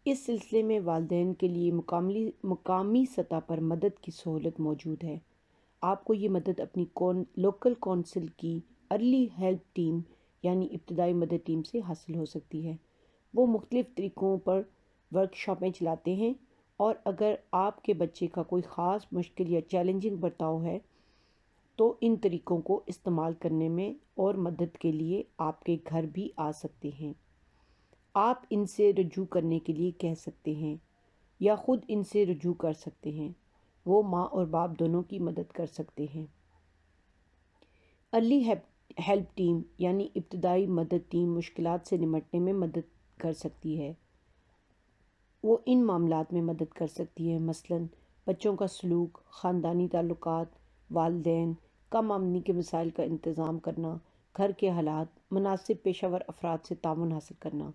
اس سلسلے میں والدین کے لیے مقامی سطح پر مدد کی سہولت موجود ہے۔ آپ کو یہ مدد اپنی لوکل کونسل کی ارلی ہیلپ ٹیم یعنی ابتدائی مدد ٹیم سے حاصل ہو سکتی ہے۔ وہ مختلف طریقوں پر ورکشاپیں چلاتے ہیں، اور اگر آپ کے بچے کا کوئی خاص مشکل یا چیلنجنگ برتاؤ ہے تو ان طریقوں کو استعمال کرنے میں اور مدد کے لیے آپ کے گھر بھی آ سکتے ہیں۔ آپ ان سے رجوع کرنے کے لیے کہہ سکتے ہیں یا خود ان سے رجوع کر سکتے ہیں۔ وہ ماں اور باپ دونوں کی مدد کر سکتے ہیں۔ ارلی ہیلپ ٹیم یعنی ابتدائی مدد ٹیم مشکلات سے نمٹنے میں مدد کر سکتی ہے۔ وہ ان معاملات میں مدد کر سکتی ہے، مثلاً بچوں کا سلوک، خاندانی تعلقات، والدین، کم آمدنی کے مسائل کا انتظام کرنا، گھر کے حالات، مناسب پیشہ ور افراد سے تعاون حاصل کرنا۔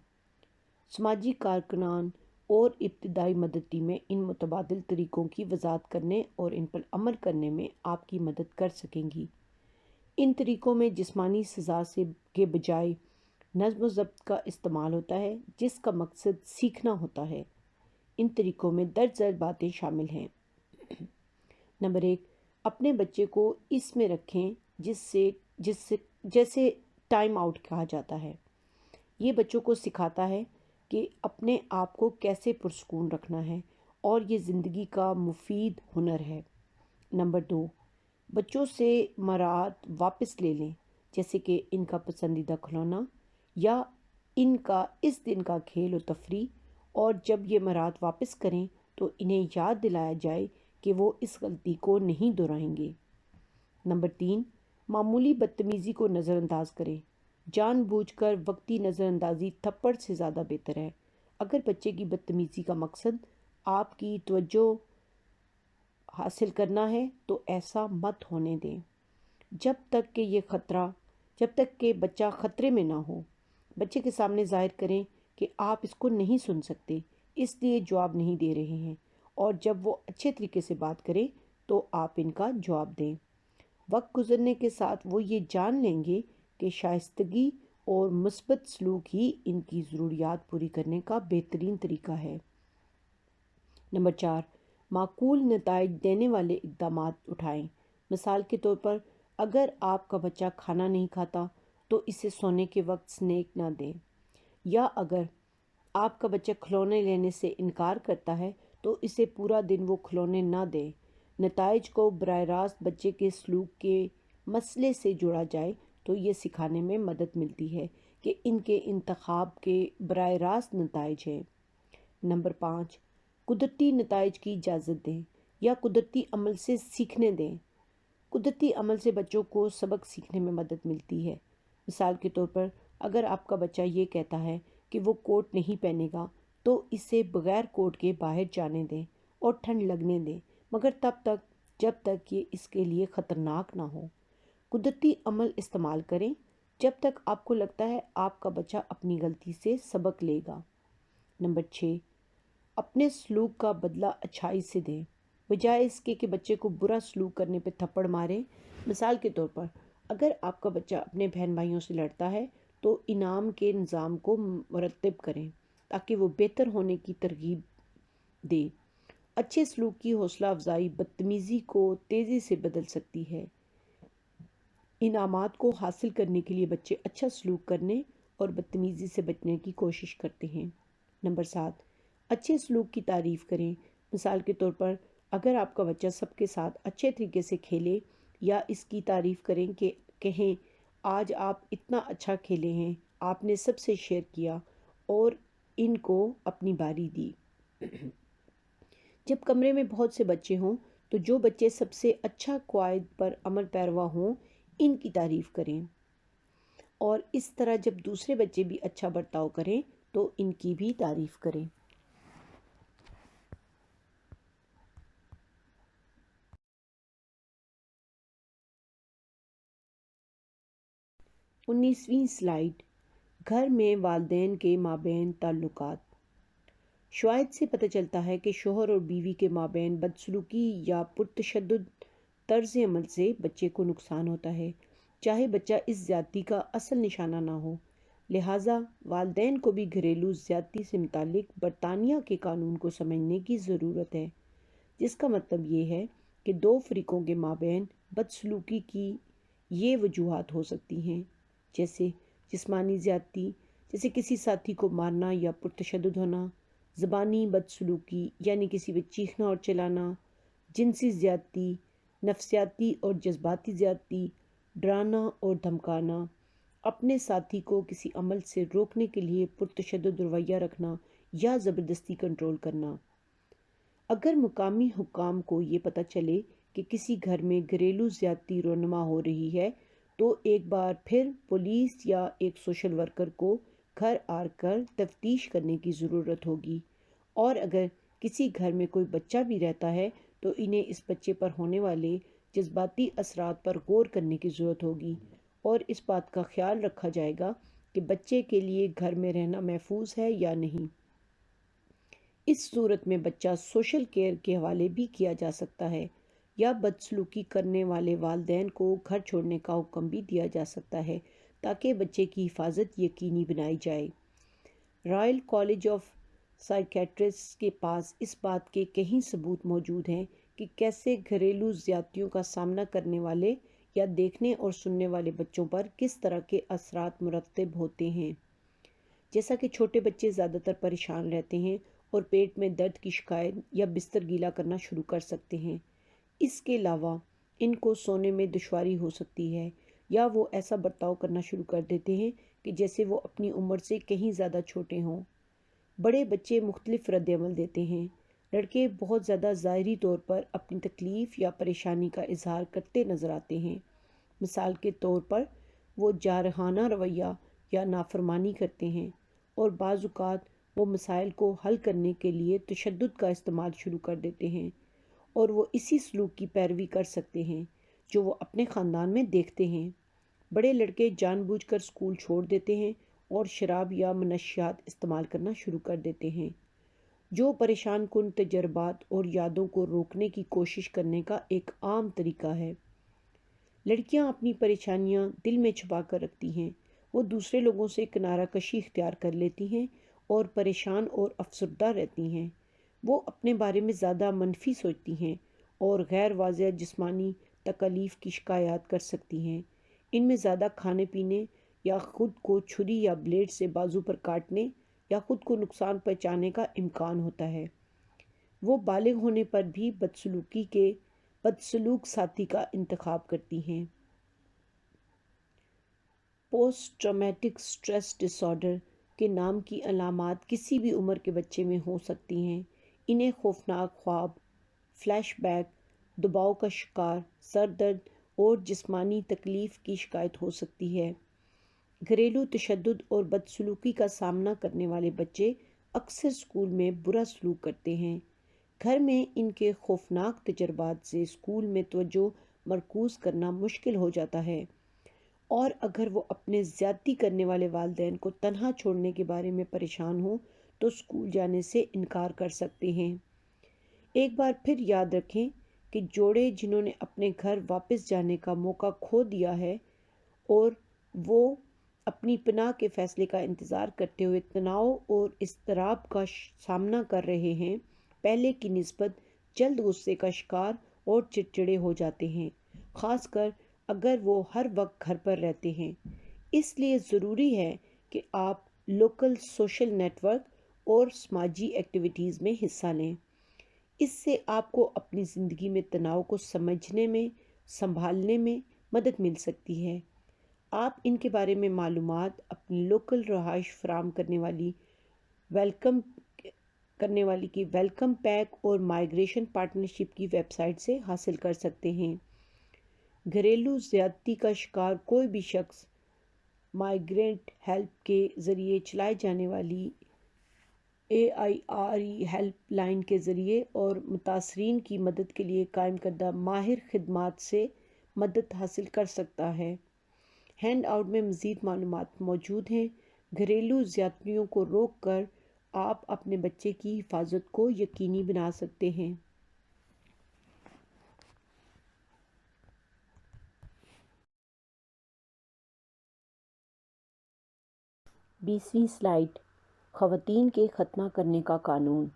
سماجی کارکنان اور ابتدائی مدد ٹیمیں ان متبادل طریقوں کی وضاحت کرنے اور ان پر عمل کرنے میں آپ کی مدد کر سکیں گی۔ ان طریقوں میں جسمانی سزا کے بجائے نظم و ضبط کا استعمال ہوتا ہے، جس کا مقصد سیکھنا ہوتا ہے۔ ان طریقوں میں درج ذیل باتیں شامل ہیں۔ نمبر 1، اپنے بچے کو اس میں رکھیں جیسے ٹائم آؤٹ کہا جاتا ہے۔ یہ بچوں کو سکھاتا ہے کہ اپنے آپ کو کیسے پرسکون رکھنا ہے، اور یہ زندگی کا مفید ہنر ہے۔ نمبر 2، بچوں سے مراعات واپس لے لیں، جیسے کہ ان کا پسندیدہ کھلونا یا ان کا اس دن کا کھیل و تفریح، اور جب یہ مراعات واپس کریں تو انہیں یاد دلایا جائے کہ وہ اس غلطی کو نہیں دہرائیں گے۔ نمبر 3، معمولی بدتمیزی کو نظر انداز کریں۔ جان بوجھ کر وقتی نظر اندازی تھپڑ سے زیادہ بہتر ہے۔ اگر بچے کی بدتمیزی کا مقصد آپ کی توجہ حاصل کرنا ہے تو ایسا مت ہونے دیں۔ جب تک کہ بچہ خطرے میں نہ ہو، بچے کے سامنے ظاہر کریں کہ آپ اس کو نہیں سن سکتے، اس لیے جواب نہیں دے رہے ہیں، اور جب وہ اچھے طریقے سے بات کریں تو آپ ان کا جواب دیں۔ وقت گزرنے کے ساتھ وہ یہ جان لیں گے کہ شائستگی اور مثبت سلوک ہی ان کی ضروریات پوری کرنے کا بہترین طریقہ ہے۔ نمبر 4، معقول نتائج دینے والے اقدامات اٹھائیں۔ مثال کے طور پر، اگر آپ کا بچہ کھانا نہیں کھاتا تو اسے سونے کے وقت سنیک نہ دیں، یا اگر آپ کا بچہ کھلونے لینے سے انکار کرتا ہے تو اسے پورا دن وہ کھلونے نہ دیں۔ نتائج کو براہ راست بچے کے سلوک کے مسئلے سے جوڑا جائے تو یہ سکھانے میں مدد ملتی ہے کہ ان کے انتخاب کے براہ راست نتائج ہیں۔ نمبر 5، قدرتی نتائج کی اجازت دیں یا قدرتی عمل سے سیکھنے دیں۔ قدرتی عمل سے بچوں کو سبق سیکھنے میں مدد ملتی ہے۔ مثال کے طور پر، اگر آپ کا بچہ یہ کہتا ہے کہ وہ کوٹ نہیں پہنے گا تو اسے بغیر کوٹ کے باہر جانے دیں اور ٹھنڈ لگنے دیں، مگر جب تک یہ اس کے لیے خطرناک نہ ہو۔ قدرتی عمل استعمال کریں جب تک آپ کو لگتا ہے آپ کا بچہ اپنی غلطی سے سبق لے گا۔ نمبر 6، اپنے سلوک کا بدلہ اچھائی سے دیں، بجائے اس کے کہ بچے کو برا سلوک کرنے پہ تھپڑ ماریں۔ مثال کے طور پر، اگر آپ کا بچہ اپنے بہن بھائیوں سے لڑتا ہے تو انعام کے نظام کو مرتب کریں تاکہ وہ بہتر ہونے کی ترغیب دے۔ اچھے سلوک کی حوصلہ افزائی بدتمیزی کو تیزی سے بدل سکتی ہے۔ انعامات کو حاصل کرنے کے لیے بچے اچھا سلوک کرنے اور بدتمیزی سے بچنے کی کوشش کرتے ہیں۔ نمبر 7، اچھے سلوک کی تعریف کریں۔ مثال کے طور پر، اگر آپ کا بچہ سب کے ساتھ اچھے طریقے سے کھیلے یا اس کی تعریف کریں کہ کہیں آج آپ اتنا اچھا کھیلے ہیں، آپ نے سب سے شیئر کیا اور ان کو اپنی باری دی۔ جب کمرے میں بہت سے بچے ہوں تو جو بچے سب سے اچھا قواعد پر عمل پیرا ہوں ان کی تعریف کریں، اور اس طرح جب دوسرے بچے بھی اچھا برتاؤ کریں تو ان کی بھی تعریف کریں۔ 19ویں سلائیڈ، گھر میں والدین کے مابین تعلقات۔ شواہد سے پتہ چلتا ہے کہ شوہر اور بیوی کے مابین بدسلوکی یا پرتشدد طرز عمل سے بچے کو نقصان ہوتا ہے، چاہے بچہ اس زیادتی کا اصل نشانہ نہ ہو۔ لہٰذا والدین کو بھی گھریلو زیادتی سے متعلق برطانیہ کے قانون کو سمجھنے کی ضرورت ہے، جس کا مطلب یہ ہے کہ دو فریقوں کے مابین بدسلوکی کی یہ وجوہات ہو سکتی ہیں، جیسے جسمانی زیادتی، جیسے کسی ساتھی کو مارنا یا پرتشدد ہونا، زبانی بدسلوکی یعنی کسی پہ چیخنا اور چلانا، جنسی زیادتی، نفسیاتی اور جذباتی زیادتی، ڈرانا اور دھمکانا، اپنے ساتھی کو کسی عمل سے روکنے کے لیے پرتشدد رویہ رکھنا یا زبردستی کنٹرول کرنا۔ اگر مقامی حکام کو یہ پتہ چلے کہ کسی گھر میں گھریلو زیادتی رونما ہو رہی ہے تو ایک بار پھر پولیس یا ایک سوشل ورکر کو گھر آ کر تفتیش کرنے کی ضرورت ہوگی، اور اگر کسی گھر میں کوئی بچہ بھی رہتا ہے تو انہیں اس بچے پر ہونے والے جذباتی اثرات پر غور کرنے کی ضرورت ہوگی، اور اس بات کا خیال رکھا جائے گا کہ بچے کے لیے گھر میں رہنا محفوظ ہے یا نہیں۔ اس صورت میں بچہ سوشل کیئر کے حوالے بھی کیا جا سکتا ہے، یا بدسلوکی کرنے والے والدین کو گھر چھوڑنے کا حکم بھی دیا جا سکتا ہے تاکہ بچے کی حفاظت یقینی بنائی جائے۔ رائل کالج آف سائیکیٹرسٹ کے پاس اس بات کے کئی ثبوت موجود ہیں کہ کیسے گھریلو زیادتیوں کا سامنا کرنے والے یا دیکھنے اور سننے والے بچوں پر کس طرح کے اثرات مرتب ہوتے ہیں، جیسا کہ چھوٹے بچے زیادہ تر پریشان رہتے ہیں اور پیٹ میں درد کی شکایت یا بستر گیلا کرنا شروع کر سکتے ہیں۔ اس کے علاوہ ان کو سونے میں دشواری ہو سکتی ہے یا وہ ایسا برتاؤ کرنا شروع کر دیتے ہیں کہ جیسے وہ اپنی عمر سے کہیں زیادہ چھوٹے ہوں۔ بڑے بچے مختلف رد عمل دیتے ہیں۔ لڑکے بہت زیادہ ظاہری طور پر اپنی تکلیف یا پریشانی کا اظہار کرتے نظر آتے ہیں۔ مثال کے طور پر وہ جارحانہ رویہ یا نافرمانی کرتے ہیں، اور بعض اوقات وہ مسائل کو حل کرنے کے لیے تشدد کا استعمال شروع کر دیتے ہیں، اور وہ اسی سلوک کی پیروی کر سکتے ہیں جو وہ اپنے خاندان میں دیکھتے ہیں۔ بڑے لڑکے جان بوجھ کر اسکول چھوڑ دیتے ہیں اور شراب یا منشیات استعمال کرنا شروع کر دیتے ہیں، جو پریشان کن تجربات اور یادوں کو روکنے کی کوشش کرنے کا ایک عام طریقہ ہے۔ لڑکیاں اپنی پریشانیاں دل میں چھپا کر رکھتی ہیں، وہ دوسرے لوگوں سے کنارہ کشی اختیار کر لیتی ہیں اور پریشان اور افسردہ رہتی ہیں۔ وہ اپنے بارے میں زیادہ منفی سوچتی ہیں اور غیر واضح جسمانی تکالیف کی شکایات کر سکتی ہیں۔ ان میں زیادہ کھانے پینے یا خود کو چھری یا بلیڈ سے بازو پر کاٹنے یا خود کو نقصان پہنچانے کا امکان ہوتا ہے۔ وہ بالغ ہونے پر بھی بدسلوک ساتھی کا انتخاب کرتی ہیں۔ Post traumatic stress dis order کے نام کی علامات کسی بھی عمر کے بچے میں ہو سکتی ہیں۔ انہیں خوفناک خواب، فلیش بیک، دباؤ کا شکار، سر درد اور جسمانی تکلیف کی شکایت ہو سکتی ہے۔ گھریلو تشدد اور بدسلوکی کا سامنا کرنے والے بچے اکثر اسکول میں برا سلوک کرتے ہیں۔ گھر میں ان کے خوفناک تجربات سے اسکول میں توجہ مرکوز کرنا مشکل ہو جاتا ہے، اور اگر وہ اپنے زیادتی کرنے والے والدین کو تنہا چھوڑنے کے بارے میں پریشان ہوں تو اسکول جانے سے انکار کر سکتے ہیں۔ ایک بار پھر یاد رکھیں کہ جوڑے جنہوں نے اپنے گھر واپس جانے کا موقع کھو دیا ہے اور وہ اپنی پناہ کے فیصلے کا انتظار کرتے ہوئے تناؤ اور اضطراب کا سامنا کر رہے ہیں، پہلے کی نسبت جلد غصے کا شکار اور چڑچڑے ہو جاتے ہیں، خاص کر اگر وہ ہر وقت گھر پر رہتے ہیں۔ اس لیے ضروری ہے کہ آپ لوکل سوشل نیٹ ورک اور سماجی ایکٹیویٹیز میں حصہ لیں۔ اس سے آپ کو اپنی زندگی میں تناؤ کو سمجھنے میں، سنبھالنے میں مدد مل سکتی ہے۔ آپ ان کے بارے میں معلومات اپنی لوکل رہائش فراہم کرنے والی کی ویلکم پیک اور مائیگریشن پارٹنرشپ کی ویب سائٹ سے حاصل کر سکتے ہیں۔ گھریلو زیادتی کا شکار کوئی بھی شخص مائیگرینٹ ہیلپ کے ذریعے چلائی جانے والی AIRE ہیلپ لائن کے ذریعے اور متاثرین کی مدد کے لیے قائم کردہ ماہر خدمات سے مدد حاصل کر سکتا ہے۔ ہینڈ آؤٹ میں مزید معلومات موجود ہیں۔ گھریلو زیادتیوں کو روک کر آپ اپنے بچے کی حفاظت کو یقینی بنا سکتے ہیں۔ 20ویں سلائیڈ، خواتین کے ختنہ کرنے کا قانون۔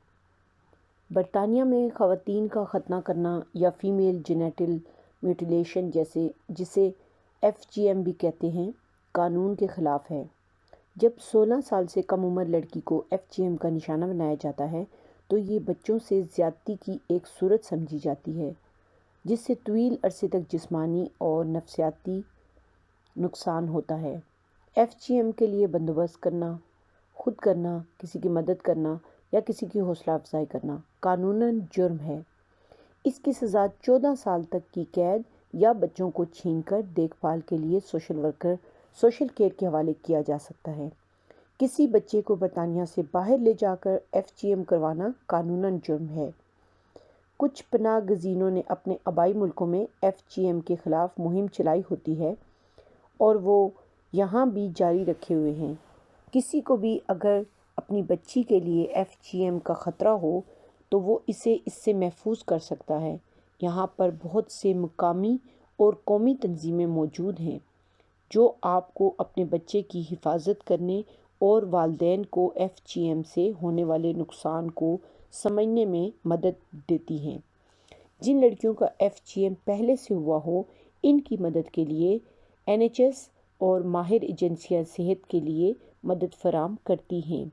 برطانیہ میں خواتین کا ختنہ کرنا یا فیمیل جینیٹل میوٹیلیشن جسے FGM بھی کہتے ہیں، قانون کے خلاف ہے۔ جب 16 سال سے کم عمر لڑکی کو FGM کا نشانہ بنایا جاتا ہے تو یہ بچوں سے زیادتی کی ایک صورت سمجھی جاتی ہے جس سے طویل عرصے تک جسمانی اور نفسیاتی نقصان ہوتا ہے۔ FGM کے لیے بندوبست کرنا، خود کرنا، کسی کی مدد کرنا یا کسی کی حوصلہ افزائی کرنا قانوناً جرم ہے۔ اس کی سزا 14 سال تک کی قید یا بچوں کو چھین کر دیکھ بھال کے لیے سوشل کیئر کے حوالے کیا جا سکتا ہے۔ کسی بچے کو برطانیہ سے باہر لے جا کر FGM کروانا قانوناً جرم ہے۔ کچھ پناہ گزینوں نے اپنے آبائی ملکوں میں FGM کے خلاف مہم چلائی ہوتی ہے اور وہ یہاں بھی جاری رکھے ہوئے ہیں۔ کسی کو بھی اگر اپنی بچی کے لیے FGM کا خطرہ ہو تو وہ اسے اس سے محفوظ کر سکتا ہے۔ یہاں پر بہت سے مقامی اور قومی تنظیمیں موجود ہیں جو آپ کو اپنے بچے کی حفاظت کرنے اور والدین کو FGM سے ہونے والے نقصان کو سمجھنے میں مدد دیتی ہیں۔ جن لڑکیوں کا FGM پہلے سے ہوا ہو، ان کی مدد کے لیے NHS اور ماہر ایجنسیاں صحت کے لیے مدد فراہم کرتی ہیں۔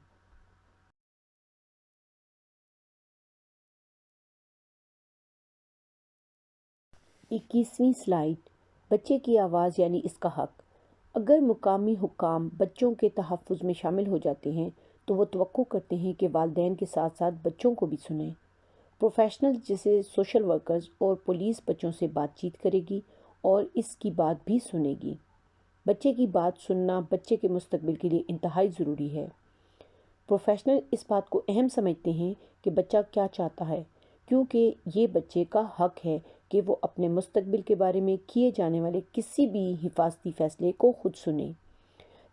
21ویں سلائیڈ، بچے کی آواز یعنی اس کا حق۔ اگر مقامی حکام بچوں کے تحفظ میں شامل ہو جاتے ہیں تو وہ توقع کرتے ہیں کہ والدین کے ساتھ ساتھ بچوں کو بھی سنیں۔ پروفیشنل جیسے سوشل ورکرز اور پولیس بچوں سے بات چیت کرے گی اور اس کی بات بھی سنے گی۔ بچے کی بات سننا بچے کے مستقبل کے لیے انتہائی ضروری ہے۔ پروفیشنل اس بات کو اہم سمجھتے ہیں کہ بچہ کیا چاہتا ہے، کیونکہ یہ بچے کا حق ہے کہ وہ اپنے مستقبل کے بارے میں کیے جانے والے کسی بھی حفاظتی فیصلے کو خود سنیں۔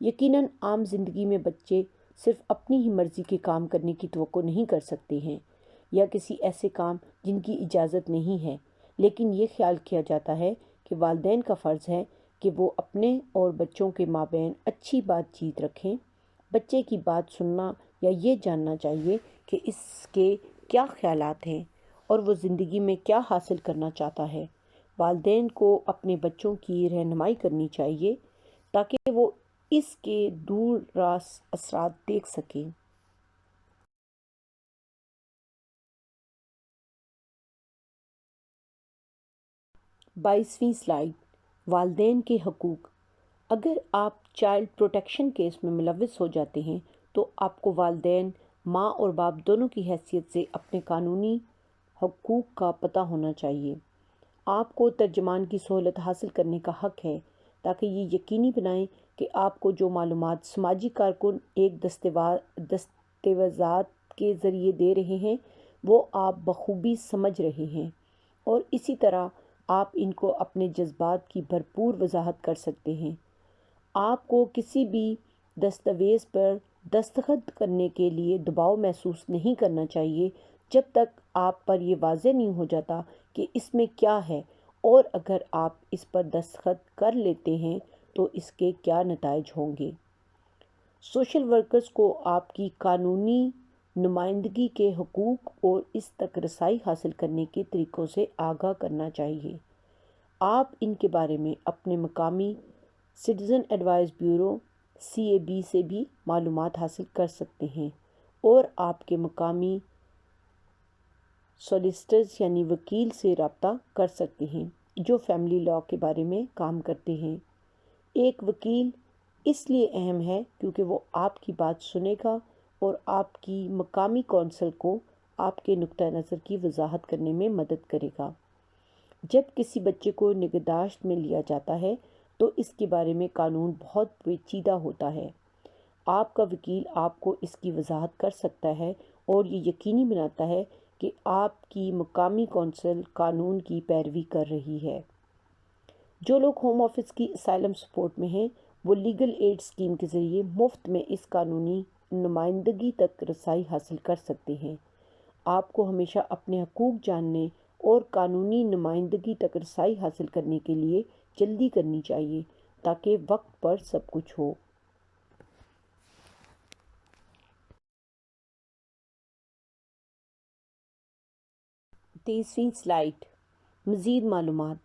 یقیناً عام زندگی میں بچے صرف اپنی ہی مرضی کے کام کرنے کی توقع نہیں کر سکتے ہیں یا کسی ایسے کام جن کی اجازت نہیں ہے، لیکن یہ خیال کیا جاتا ہے کہ والدین کا فرض ہے کہ وہ اپنے اور بچوں کے مابین اچھی بات چیت رکھیں۔ بچے کی بات سننا یا یہ جاننا چاہیے کہ اس کے کیا خیالات ہیں اور وہ زندگی میں کیا حاصل کرنا چاہتا ہے۔ والدین کو اپنے بچوں کی رہنمائی کرنی چاہیے تاکہ وہ اس کے دور راز اثرات دیکھ سکیں۔ 22ویں سلائیڈ، والدین کے حقوق۔ اگر آپ چائلڈ پروٹیکشن کیس میں ملوث ہو جاتے ہیں تو آپ کو والدین، ماں اور باپ دونوں کی حیثیت سے اپنے قانونی حقوق کا پتہ ہونا چاہیے۔ آپ کو ترجمان کی سہولت حاصل کرنے کا حق ہے تاکہ یہ یقینی بنائیں کہ آپ کو جو معلومات سماجی کارکن ایک دستاویزات کے ذریعے دے رہے ہیں وہ آپ بخوبی سمجھ رہے ہیں، اور اسی طرح آپ ان کو اپنے جذبات کی بھرپور وضاحت کر سکتے ہیں۔ آپ کو کسی بھی دستاویز پر دستخط کرنے کے لیے دباؤ محسوس نہیں کرنا چاہیے جب تک آپ پر یہ واضح نہیں ہو جاتا کہ اس میں کیا ہے، اور اگر آپ اس پر دستخط کر لیتے ہیں تو اس کے کیا نتائج ہوں گے۔ سوشل ورکرز کو آپ کی قانونی نمائندگی کے حقوق اور اس تک رسائی حاصل کرنے کے طریقوں سے آگاہ کرنا چاہیے۔ آپ ان کے بارے میں اپنے مقامی سٹیزن ایڈوائس بیورو CAB سے بھی معلومات حاصل کر سکتے ہیں، اور آپ کے مقامی سولیسٹرز یعنی وکیل سے رابطہ کر سکتے ہیں جو فیملی لاء کے بارے میں کام کرتے ہیں۔ ایک وکیل اس لیے اہم ہے کیونکہ وہ آپ کی بات سنے گا اور آپ کی مقامی کونسل کو آپ کے نقطہ نظر کی وضاحت کرنے میں مدد کرے گا۔ جب کسی بچے کو نگہداشت میں لیا جاتا ہے تو اس کے بارے میں قانون بہت پیچیدہ ہوتا ہے۔ آپ کا وکیل آپ کو اس کی وضاحت کر سکتا ہے اور یہ یقینی بناتا ہے کہ آپ کی مقامی کونسل قانون کی پیروی کر رہی ہے۔ جو لوگ ہوم آفس کی اسائلم سپورٹ میں ہیں وہ لیگل ایڈ اسکیم کے ذریعے مفت میں اس قانونی نمائندگی تک رسائی حاصل کر سکتے ہیں۔ آپ کو ہمیشہ اپنے حقوق جاننے اور قانونی نمائندگی تک رسائی حاصل کرنے کے لیے جلدی کرنی چاہیے تاکہ وقت پر سب کچھ ہو۔ 23ویں سلائیڈ، مزید معلومات۔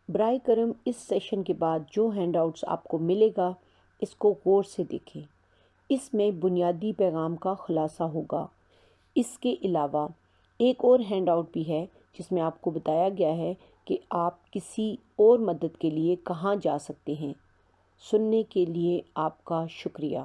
برائے کرم اس سیشن کے بعد جو ہینڈ آؤٹس آپ کو ملے گا اس کو غور سے دیکھیں۔ اس میں بنیادی پیغام کا خلاصہ ہوگا۔ اس کے علاوہ ایک اور ہینڈ آؤٹ بھی ہے جس میں آپ کو بتایا گیا ہے کہ آپ کسی اور مدد کے لیے کہاں جا سکتے ہیں۔ سننے کے لیے آپ کا شکریہ۔